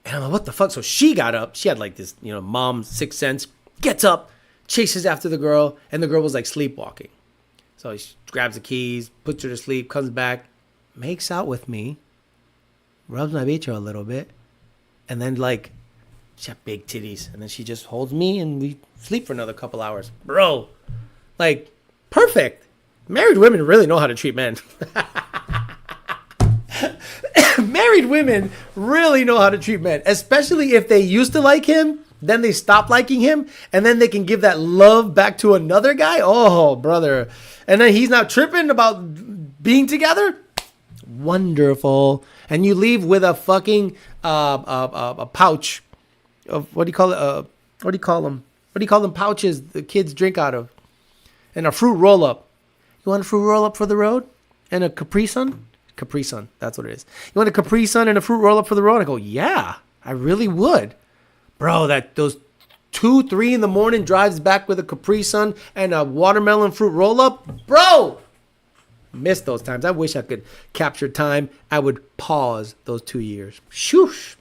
And I'm like, what the fuck? So she got up. She had like this, mom's sixth sense. Gets up, chases after the girl. And the girl was like sleepwalking. So she grabs the keys, puts her to sleep, comes back, makes out with me, rubs my bicho a little bit. And then she had big titties. And then she just holds me and we sleep for another couple hours. Bro, perfect. Married women really know how to treat men. Married women really know how to treat men, especially if they used to like him, then they stop liking him, and then they can give that love back to another guy. Oh, brother. And then he's not tripping about being together. Wonderful. And you leave with a fucking a pouch of, what do you call it? What do you call them? What do you call them pouches the kids drink out of? And a fruit roll-up. You want a fruit roll-up for the road? And a Capri Sun? Capri Sun, that's what it is. You want a Capri Sun and a fruit roll-up for the road? I go, yeah, I really would. Bro, those 2-3 in the morning drives back with a Capri Sun and a watermelon fruit roll-up. Bro, missed those times. I wish I could capture time. I would pause those 2 years. Shoosh.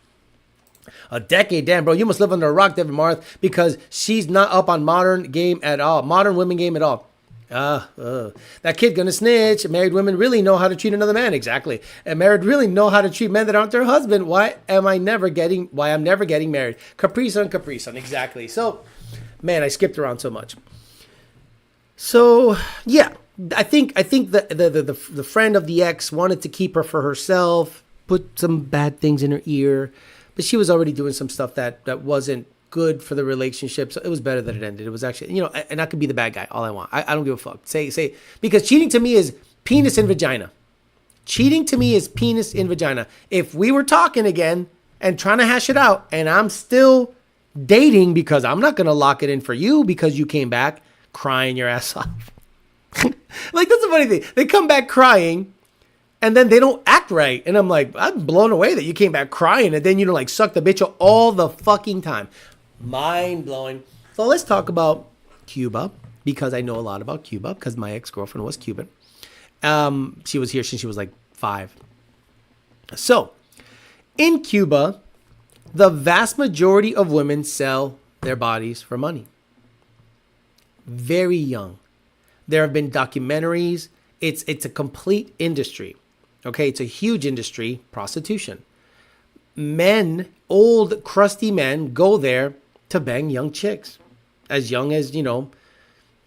A decade, damn, bro. You must live under a rock, Devin Marth, because she's not up on modern women game at all. That kid gonna snitch. Married women really know how to treat another man. Exactly. And married really know how to treat men that aren't their husband. Why I'm never getting married? Capri Sun. Exactly. So, man, I skipped around so much. So, yeah, I think the friend of the ex wanted to keep her for herself, put some bad things in her ear, but she was already doing some stuff that wasn't good for the relationship, so it was better that it ended. It was actually, and I could be the bad guy all I want. I don't give a fuck. Say, because cheating to me is penis in vagina. Cheating to me is penis in vagina. If we were talking again and trying to hash it out, and I'm still dating because I'm not going to lock it in for you because you came back crying your ass off. That's a funny thing. They come back crying, and then they don't act right. And I'm like, I'm blown away that you came back crying, and then you suck the bitch all the fucking time. Mind blowing. So let's talk about Cuba because I know a lot about Cuba because my ex-girlfriend was Cuban. She was here since she was like 5. So in Cuba, the vast majority of women sell their bodies for money. Very young. There have been documentaries. It's a complete industry. Okay, it's a huge industry, prostitution. Men, old crusty men, go there to bang young chicks, as young as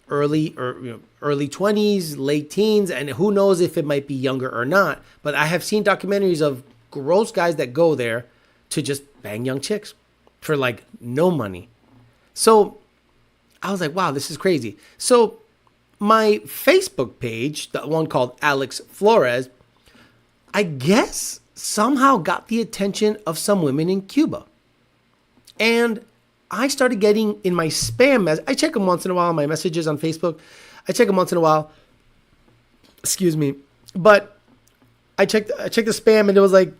early 20s, late teens, and who knows if it might be younger or not. But I have seen documentaries of gross guys that go there to just bang young chicks for like no money. So I was like, wow, this is crazy. So my Facebook page, the one called Alex Flores, I guess somehow got the attention of some women in Cuba. And I started getting in my spam, I check them once in a while, my messages on Facebook. I check them once in a while. Excuse me. But I checked the spam and there was like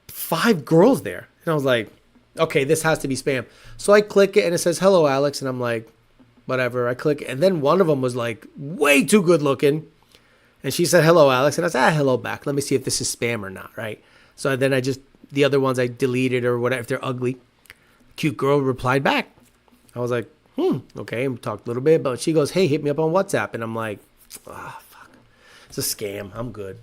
5 girls there. And I was like, okay, this has to be spam. So I click it and it says, hello, Alex. And I'm like, whatever. I click it. And then one of them was like way too good looking. And she said, hello, Alex. And I said, hello back. Let me see if this is spam or not, right? So then the other ones I deleted or whatever, if they're ugly. Cute girl replied back. I was like, okay. And we talked a little bit, but she goes, hey, hit me up on WhatsApp. And I'm like, fuck. It's a scam. I'm good.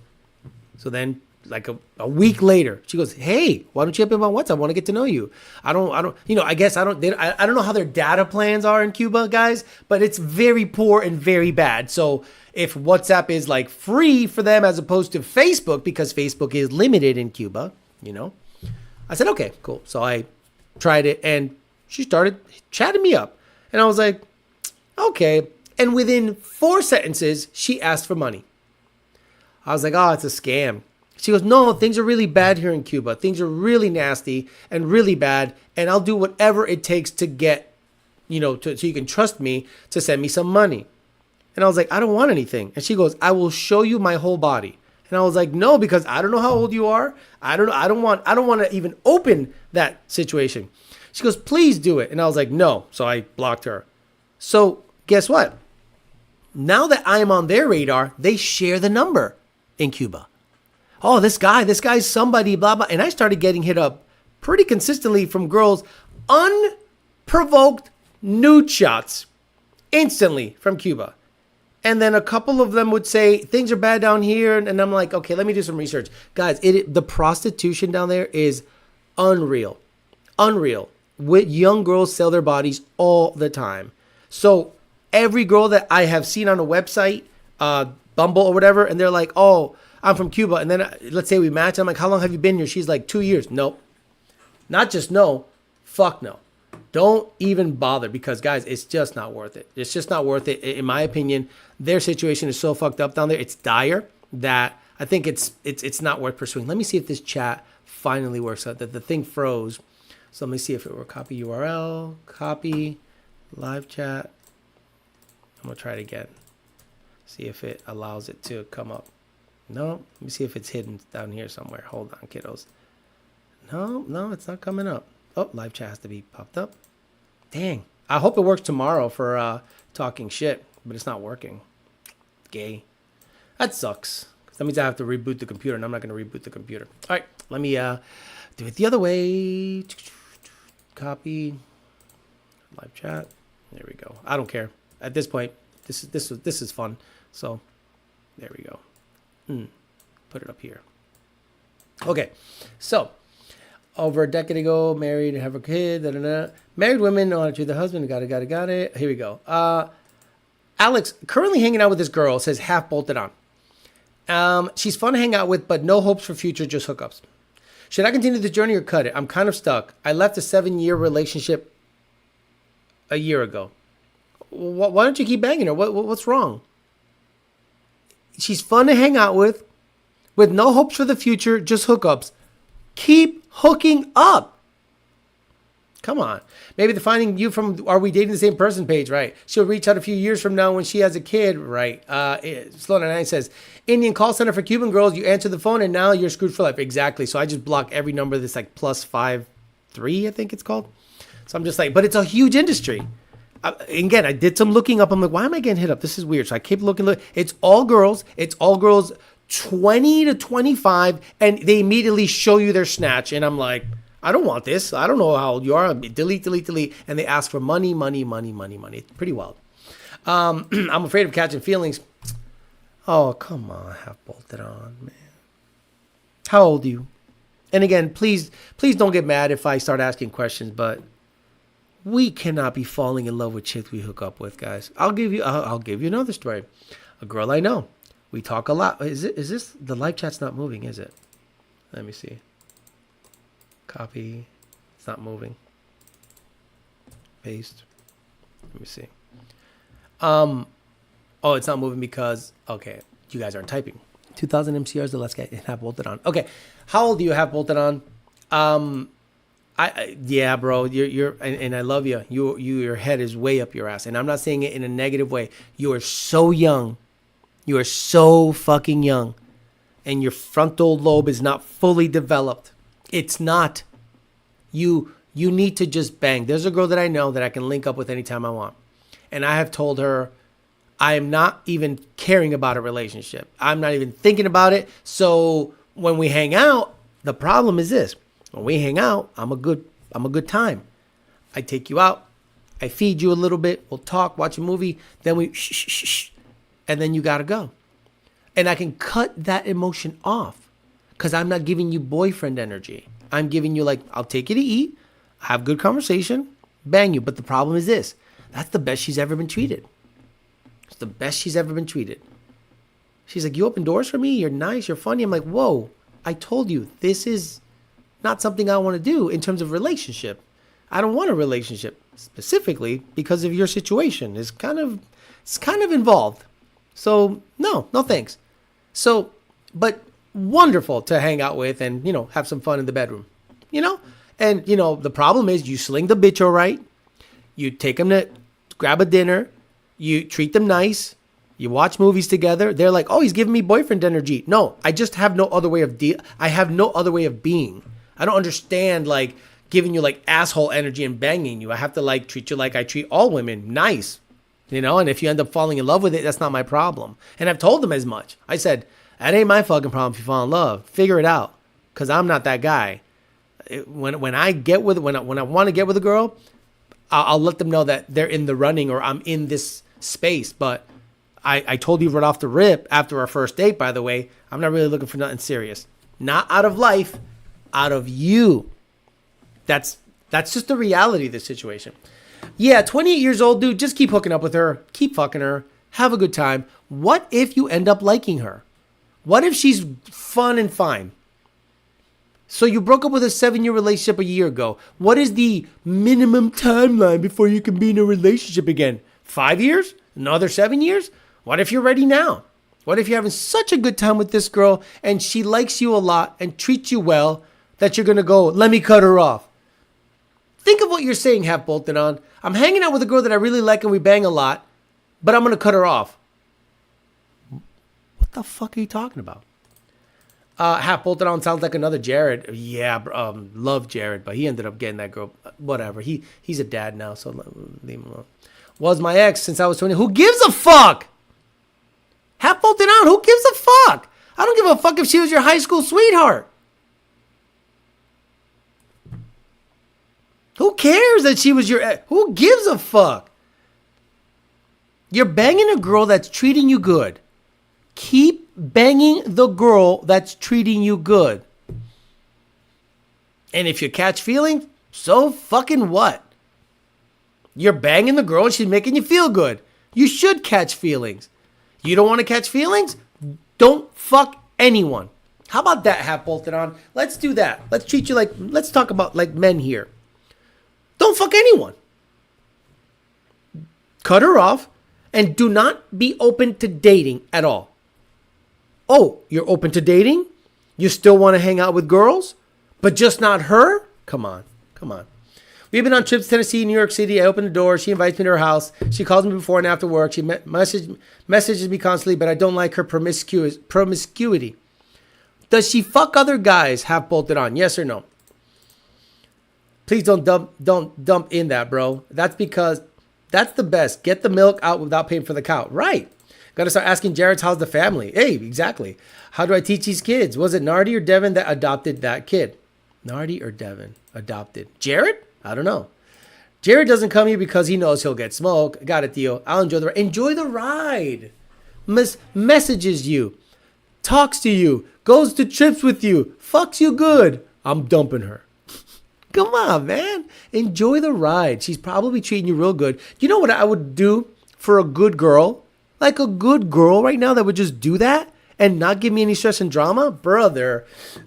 So then like a week later, she goes, hey, why don't you hit me up on WhatsApp? I want to get to know you. I don't, I guess I don't know how their data plans are in Cuba, guys, but it's very poor and very bad. So if WhatsApp is like free for them as opposed to Facebook, because Facebook is limited in Cuba, I said, okay, cool. So I tried it and she started chatting me up and I was like, okay. And within 4 sentences, she asked for money. I was like, oh, it's a scam. She goes, no, things are really bad here in Cuba. Things are really nasty and really bad. And I'll do whatever it takes to get, so you can trust me to send me some money. And I was like, I don't want anything. And she goes, I will show you my whole body. And I was like, no, because I don't know how old you are. I don't want to even open that situation. She goes, please do it. And I was like, no. So I blocked her. So guess what? Now that I am on their radar, they share the number in Cuba. Oh, this guy's somebody, blah, blah. And I started getting hit up pretty consistently from girls, unprovoked nude shots instantly from Cuba. And then a couple of them would say, things are bad down here. And I'm like, okay, let me do some research. Guys, the prostitution down there is unreal. Unreal. Young girls sell their bodies all the time. So every girl that I have seen on a website, Bumble or whatever, and they're like, oh, I'm from Cuba. And then let's say we match. I'm like, how long have you been here? She's like, 2 years. Nope. Not just no. Fuck no. Don't even bother because, guys, it's just not worth it. It's just not worth it. In my opinion, their situation is so fucked up down there. It's dire that I think it's not worth pursuing. Let me see if this chat finally works out. That the thing froze. So let me see if it were copy URL, copy, live chat. I'm going to try it again. See if it allows it to come up. No, let me see if it's hidden down here somewhere. Hold on, kiddos. No, it's not coming up. Oh, live chat has to be popped up. Dang. I hope it works tomorrow for talking shit, but it's not working. Gay. That sucks. That means I have to reboot the computer, and I'm not going to reboot the computer. All right, let me do it the other way. Copy. Live chat. There we go. I don't care. At this point, this is fun. So, there we go. Put it up here. Okay, so over a decade ago, married and have a kid. Married women know how to treat their husband. Got it. Here we go. Alex, currently hanging out with this girl, says half bolted on. She's fun to hang out with, but no hopes for future, just hookups. Should I continue this journey or cut it? I'm kind of stuck. I left a 7-year relationship a year ago. Why don't you keep banging her? What's wrong? She's fun to hang out with no hopes for the future, just hookups. Keep hooking up. Come on. Maybe the finding you from Are We Dating the Same Person page, right? She'll reach out a few years from now when she has a kid, right? Sloan9 says, Indian call center for Cuban girls. You answer the phone and now you're screwed for life. Exactly. So I just block every number that's like +53, I think it's called. So I'm just like, but it's a huge industry. Again, I did some looking up. I'm like, why am I getting hit up? This is weird. So I keep looking. It's all girls. It's all girls 20 to 25. And they immediately show you their snatch. And I'm like, I don't want this. I don't know how old you are. Delete, delete, delete. And they ask for money, money, money, money, money. It's pretty wild. I'm afraid of catching feelings. Oh, come on. Half bolted on, man. How old are you? And again, please don't get mad if I start asking questions, but we cannot be falling in love with chicks we hook up with, guys. I'll give you another story. A girl I know. We talk a lot. Is this the live chat's not moving, is it? Let me see. Copy. It's not moving. Paste. Let me see. Oh, it's not moving because okay, you guys aren't typing. 2000 MCRs, the let's get half bolted on. Okay. How old do you have bolted on? Yeah, bro, you're and I love you. Your head is way up your ass. And I'm not saying it in a negative way. You are so young. You are so fucking young. And your frontal lobe is not fully developed. It's not. You need to just bang. There's a girl that I know that I can link up with anytime I want. And I have told her I am not even caring about a relationship. I'm not even thinking about it. So when we hang out, the problem is this. When we hang out, I'm a good time. I take you out. I feed you a little bit. We'll talk, watch a movie. Then we shh. And then you got to go. And I can cut that emotion off because I'm not giving you boyfriend energy. I'm giving you like, I'll take you to eat, have good conversation, bang you. But the problem is this. That's the best she's ever been treated. It's the best she's ever been treated. She's like, you open doors for me. You're nice. You're funny. I'm like, whoa, I told you this is not something I want to do in terms of relationship. I don't want a relationship specifically because of your situation. It's kind of involved. So no thanks. So, but wonderful to hang out with and, have some fun in the bedroom, and, the problem is you sling the bitch all right. You take them to grab a dinner. You treat them nice. You watch movies together. They're like, oh, he's giving me boyfriend energy. No, I just have no other way of I have no other way of being. I don't understand like giving you like asshole energy and banging you. I have to like treat you like I treat all women, nice, and if you end up falling in love with it, that's not my problem. And I've told them as much. I said, that ain't my fucking problem if you fall in love. Figure it out. Because I'm not that guy. When I want to get with a girl, I'll let them know that they're in the running or I'm in this space. But I told you right off the rip after our first date, by the way, I'm not really looking for nothing serious. Not out of life, out of you. That's just the reality of the situation. Yeah, 28 years old, dude, just keep hooking up with her. Keep fucking her. Have a good time. What if you end up liking her? What if she's fun and fine? So you broke up with a 7-year relationship a year ago. What is the minimum timeline before you can be in a relationship again? 5 years? Another 7 years? What if you're ready now? What if you're having such a good time with this girl and she likes you a lot and treats you well that you're going to go, let me cut her off? Think of what you're saying, half bolted on. I'm hanging out with a girl that I really like and we bang a lot, but I'm going to cut her off. What the fuck are you talking about? Half bolted on sounds like another Jared. Yeah, love Jared, but he ended up getting that girl. Whatever. He's a dad now, so leave him alone. Was my ex since I was 20. Who gives a fuck? Half bolted on. Who gives a fuck? I don't give a fuck if she was your high school sweetheart. Who cares that she was your ex? Who gives a fuck? You're banging a girl that's treating you good. Keep banging the girl that's treating you good. And if you catch feelings, so fucking what? You're banging the girl and she's making you feel good. You should catch feelings. You don't want to catch feelings? Don't fuck anyone. How about that, half bolted on? Let's do that. Let's treat you like, let's talk about like men here. Don't fuck anyone. Cut her off and do not be open to dating at all. Oh, you're open to dating? You still want to hang out with girls, but just not her? Come on. We've been on trips to Tennessee, New York City. I open the door. She invites me to her house. She calls me before and after work. She messages me constantly, but I don't like her promiscuity. Does she fuck other guys half bolted on? Yes or no? Please don't dump in that, bro. That's because that's the best. Get the milk out without paying for the cow. Right. Got to start asking Jared's how's the family. Hey, exactly. How do I teach these kids? Was it Nardi or Devin that adopted that kid? Nardi or Devin adopted? Jared? I don't know. Jared doesn't come here because he knows he'll get smoke. Got it, Theo. I'll enjoy the ride. Enjoy the ride. Messages you. Talks to you. Goes to trips with you. Fucks you good. I'm dumping her. Come on, man. Enjoy the ride. She's probably treating you real good. You know what I would do for a good girl? Like a good girl right now that would just do that and not give me any stress and drama? Brother.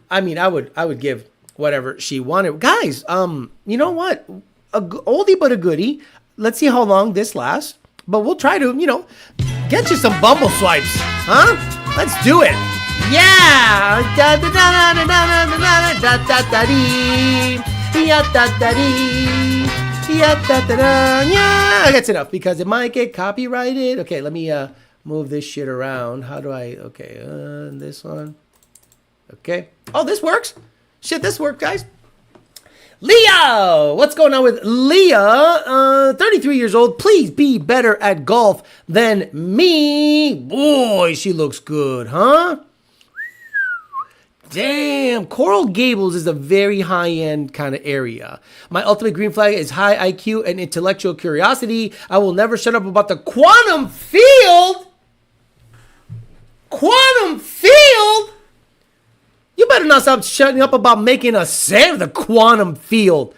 I mean, I would give whatever she wanted. Guys, you know what? A oldie but a goodie. Let's see how long this lasts. But we'll try to, get you some Bumble swipes. Huh? Let's do it. Yeah. Yeah, that's enough because it might get copyrighted. Okay, let me move this shit around. How do I? Okay, this one. Okay. Oh, this works. Shit, this worked, guys. Leah, what's going on with Leah? 33 years old. Please be better at golf than me. Boy, she looks good, huh? Damn, Coral Gables is a very high-end kind of area. My ultimate green flag is high IQ and intellectual curiosity. I will never shut up about the quantum field. Quantum field? You better not stop shutting up about making a sound. The quantum field.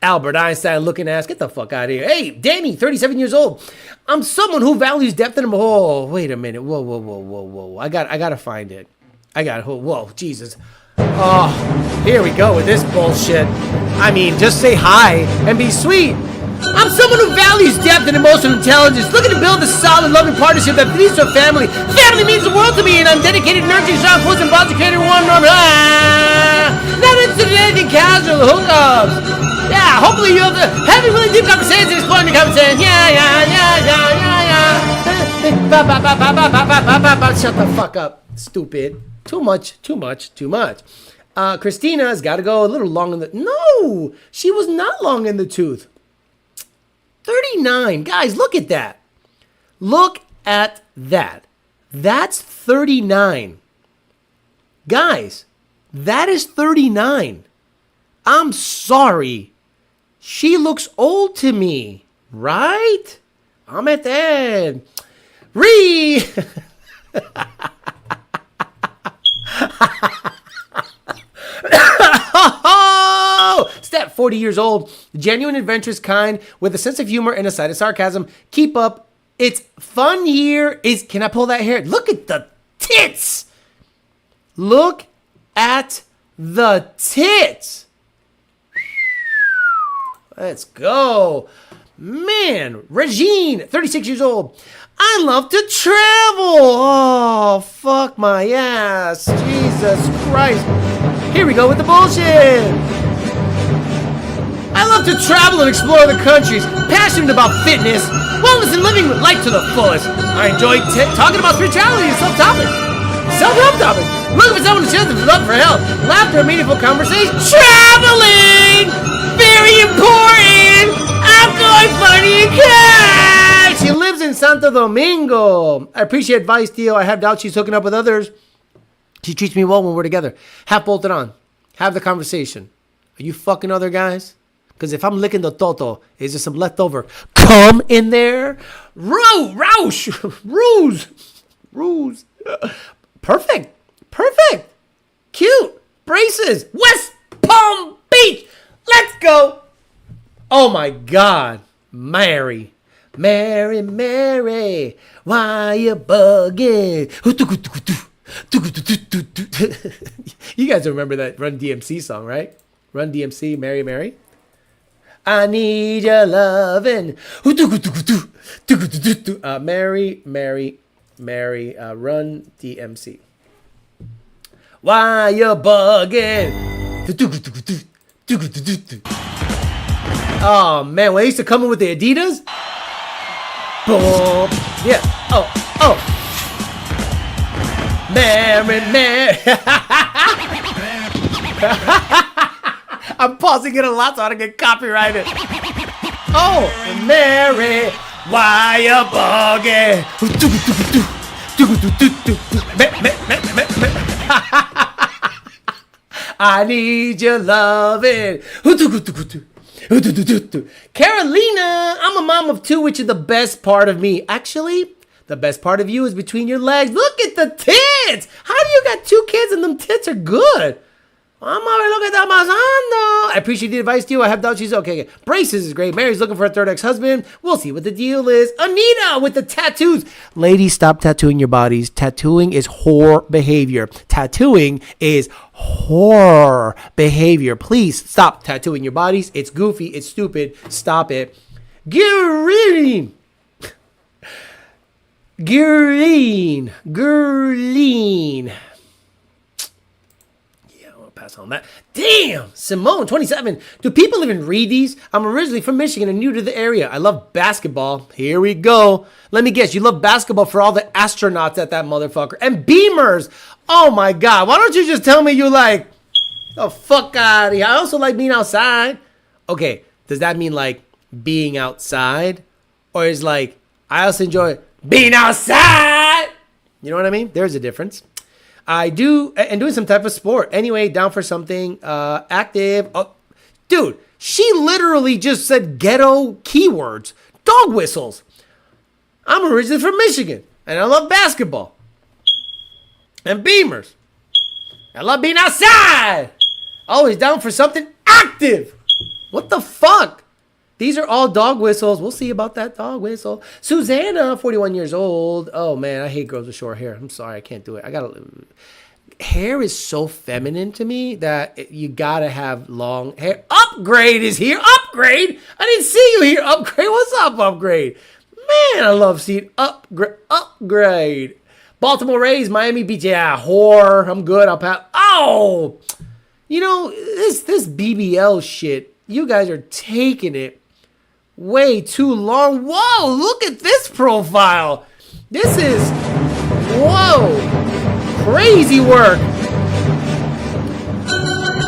Albert Einstein looking ass. Get the fuck out of here. Hey, Danny, 37 years old. I'm someone who values depth and... Oh, wait a minute. Whoa. I gotta find it. Whoa, Jesus. Oh, here we go with this bullshit. I mean, just say hi and be sweet. I'm someone who values depth and emotional intelligence, looking to build a solid, loving partnership that leads to a family. Family means the world to me, and I'm dedicated to nurturing strong foods and bonds to creating one norm. Not interested in anything casual hookups. Yeah, hopefully you'll have a really deep conversation, exploring the conversation. Yeah. Shut the fuck up, stupid. Too much. Christina's got to go a little long in the... No, she was not long in the tooth. 39. Guys, look at that. Look at that. That's 39. Guys, that is 39. I'm sorry. She looks old to me, right? I'm at that. Step 40 years old, genuine, adventurous, kind, with a sense of humor and a side of sarcasm. Keep up. It's fun here. Can I pull that hair? Look at the tits. Look at the tits. Let's go. Man, Regine, 36 years old. I love to travel. Oh, fuck my ass. Jesus Christ. Here we go with the bullshit. I love to travel and explore the countries. Passionate about fitness, wellness, and living life to the fullest. I enjoy talking about spirituality and self-help topics. Looking for someone to share the love for health, laughter, and meaningful conversation. Traveling! Very important! I'm going funny and cash! She lives in Santo Domingo. I appreciate advice, Theo. I have doubts she's hooking up with others. She treats me well when we're together. Half bolted on. Have the conversation. Are you fucking other guys? Because if I'm licking the toto, is there some leftover cum in there? Ruse. Perfect. Cute. Braces. West Palm Beach. Let's go. Oh my God. Mary. Why you bugging? You guys remember that Run DMC song, right? Run DMC, Mary. I need your lovin'. Mary, Run DMC. Why you bugging? Oh man, when I used to come in with the Adidas. Boom. Yeah. Oh. Mary. I'm pausing it a lot so I don't get copyrighted. Oh, Mary, why you bugging? I need your loving. Carolina, I'm a mom of 2, which is the best part of me. Actually, the best part of you is between your legs. Look at the tits. How do you got 2 kids and them tits are good? I'm already looking at pasando. I appreciate the advice, too. I have doubts. She's okay. Braces is great. Mary's looking for a 3rd ex-husband. We'll see what the deal is. Anita with the tattoos. Ladies, stop tattooing your bodies. Tattooing is whore behavior. Tattooing is whore behavior. Please stop tattooing your bodies. It's goofy. It's stupid. Stop it. Girleen. Pass on that. Damn, Simone, 27. Do people even read these? I'm originally from Michigan and new to the area. I love basketball. Here we go. Let me guess. You love basketball for all the astronauts at that motherfucker. And Beamers. Oh, my God. Why don't you just tell me you like, the fuck out of here. I also like being outside. Okay, does that mean like being outside? Or is like, I also enjoy being outside? You know what I mean? There's a difference. I do, and doing some type of sport. Anyway, down for something active. Oh, dude, she literally just said ghetto keywords. Dog whistles. I'm originally from Michigan, and I love basketball. And Beamers. I love being outside. Always down for something active. What the fuck? These are all dog whistles. We'll see about that dog whistle. Susanna, 41 years old. Oh, man, I hate girls with short hair. I'm sorry, I can't do it. Hair is so feminine to me that you got to have long hair. Upgrade is here. Upgrade? I didn't see you here. Upgrade? What's up, Upgrade? Man, I love seeing Upgrade. Baltimore Rays, Miami Beach. Yeah, whore. I'm good. I'll pass. Oh, you know, this BBL shit, you guys are taking it way too long. Whoa, look at this profile. This is, whoa, crazy work.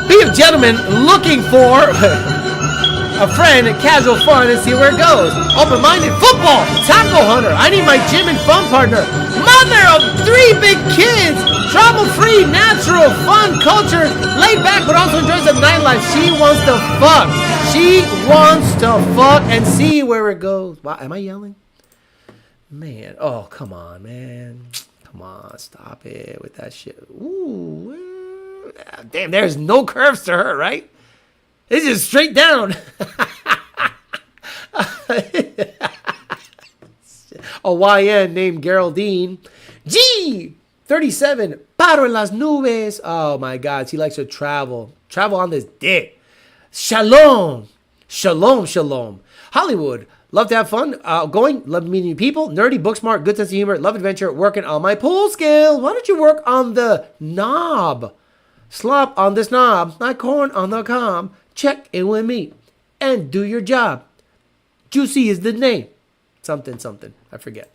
Be a gentleman looking for a friend and casual fun and see where it goes. Open-minded football, taco hunter. I need my gym and fun partner. Mother of 3 big kids. Trouble-free, natural, fun, culture, laid back, but also enjoys the nightlife. She wants to fuck. She wants to fuck and see where it goes. Wow, am I yelling? Man, oh, come on, man. Come on, stop it with that shit. Ooh, damn, there's no curves to her, right? It's just straight down. A YN named Geraldine. G, 37. Paro en las nubes. Oh, my God. She likes to travel. Travel on this dick. Shalom. Shalom, shalom. Hollywood. Love to have fun. Going. Love meeting new people. Nerdy, book smart, good sense of humor. Love adventure. Working on my pool skill. Why don't you work on the knob? Slop on this knob. Not corn on the cob. Check in with me. And do your job. Juicy is the name. Something, something. I forget.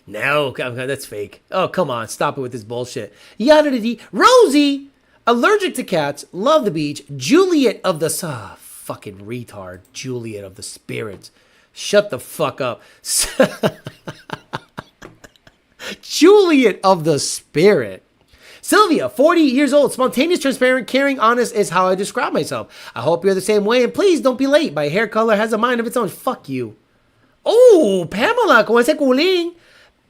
No, that's fake. Oh, come on. Stop it with this bullshit. Yada dee. Rosie. Allergic to cats. Love the beach. Juliet of the... fucking retard. Juliet of the spirits. Shut the fuck up. Juliet of the spirit. Sylvia, 40 years old, spontaneous, transparent, caring, honest is how I describe myself. I hope you're the same way, and please don't be late. My hair color has a mind of its own. Fuck you. Oh, Pamela, como ese culín.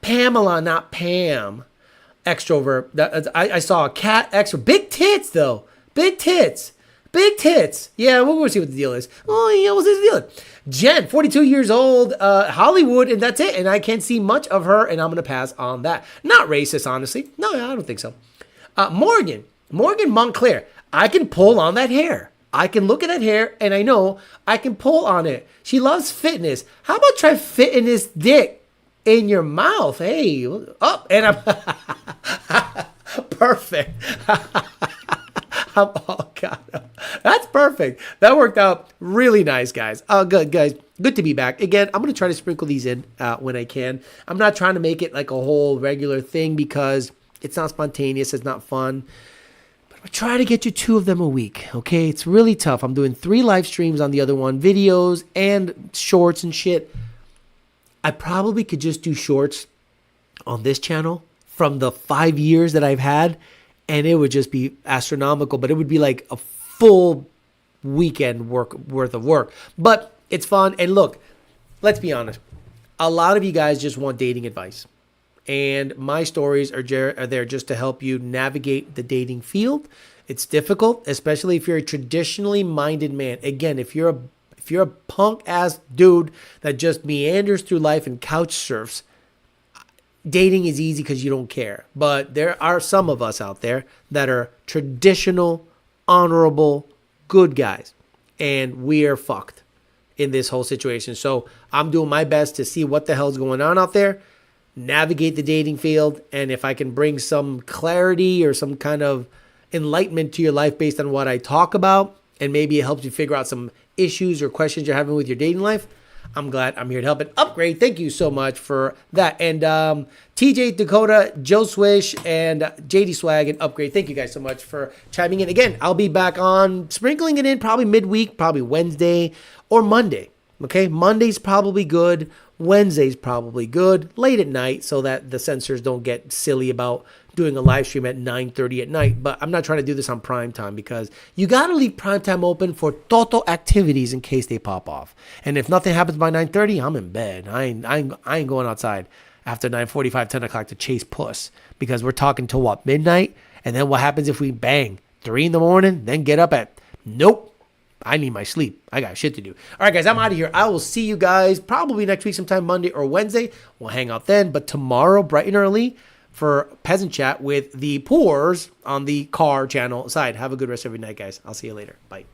Pamela, not Pam. Extrovert. I saw a cat extrovert. Big tits, though. Big tits. Big tits. Yeah, we'll see what the deal is. Oh, yeah, what's the deal? Jen, 42 years old, Hollywood, and that's it. And I can't see much of her, and I'm going to pass on that. Not racist, honestly. No, I don't think so. Morgan Montclair. I can pull on that hair. I can look at that hair, and I know I can pull on it. She loves fitness. How about try fitting this dick in your mouth? Hey, up, and I'm perfect. Oh, God. That's perfect. That worked out really nice, guys. Good, guys. Good to be back. Again, I'm going to try to sprinkle these in when I can. I'm not trying to make it like a whole regular thing because it's not spontaneous. It's not fun. But I try to get you 2 of them a week, okay? It's really tough. I'm doing 3 live streams on the other one, videos and shorts and shit. I probably could just do shorts on this channel from the 5 years that I've had, and it would just be astronomical, but it would be like a full weekend worth of work. But it's fun. And look, let's be honest. A lot of you guys just want dating advice. And my stories are there just to help you navigate the dating field. It's difficult, especially if you're a traditionally minded man. Again, if you're a punk ass dude that just meanders through life and couch surfs, dating is easy because you don't care. But there are some of us out there that are traditional, honorable, good guys. And we are fucked in this whole situation. So I'm doing my best to see what the hell's going on out there, navigate the dating field, and if I can bring some clarity or some kind of enlightenment to your life based on what I talk about, and maybe it helps you figure out some issues or questions you're having with your dating life, I'm glad I'm here to help and upgrade. Thank you so much for that. And TJ, Dakota, Joe Swish, and JD Swag and Upgrade, thank you guys so much for chiming in. Again, I'll be back on sprinkling it in probably midweek, probably Wednesday or Monday. Okay, Monday's probably good. Wednesday's probably good. Late at night so that the censors don't get silly about doing a live stream at 9:30 at night. But I'm not trying to do this on prime time because you got to leave prime time open for toto activities in case they pop off. And if nothing happens by 9:30, I'm in bed. I ain't going outside after 9:45, 10 o'clock to chase puss because we're talking till what, midnight? And then what happens if we bang 3 in the morning, then get up at, nope. I need my sleep. I got shit to do. All right, guys, I'm out of here. I will see you guys probably next week sometime Monday or Wednesday. We'll hang out then. But tomorrow, bright and early, for Peasant Chat with the Poors on the car channel side. Have a good rest of your night, guys. I'll see you later. Bye.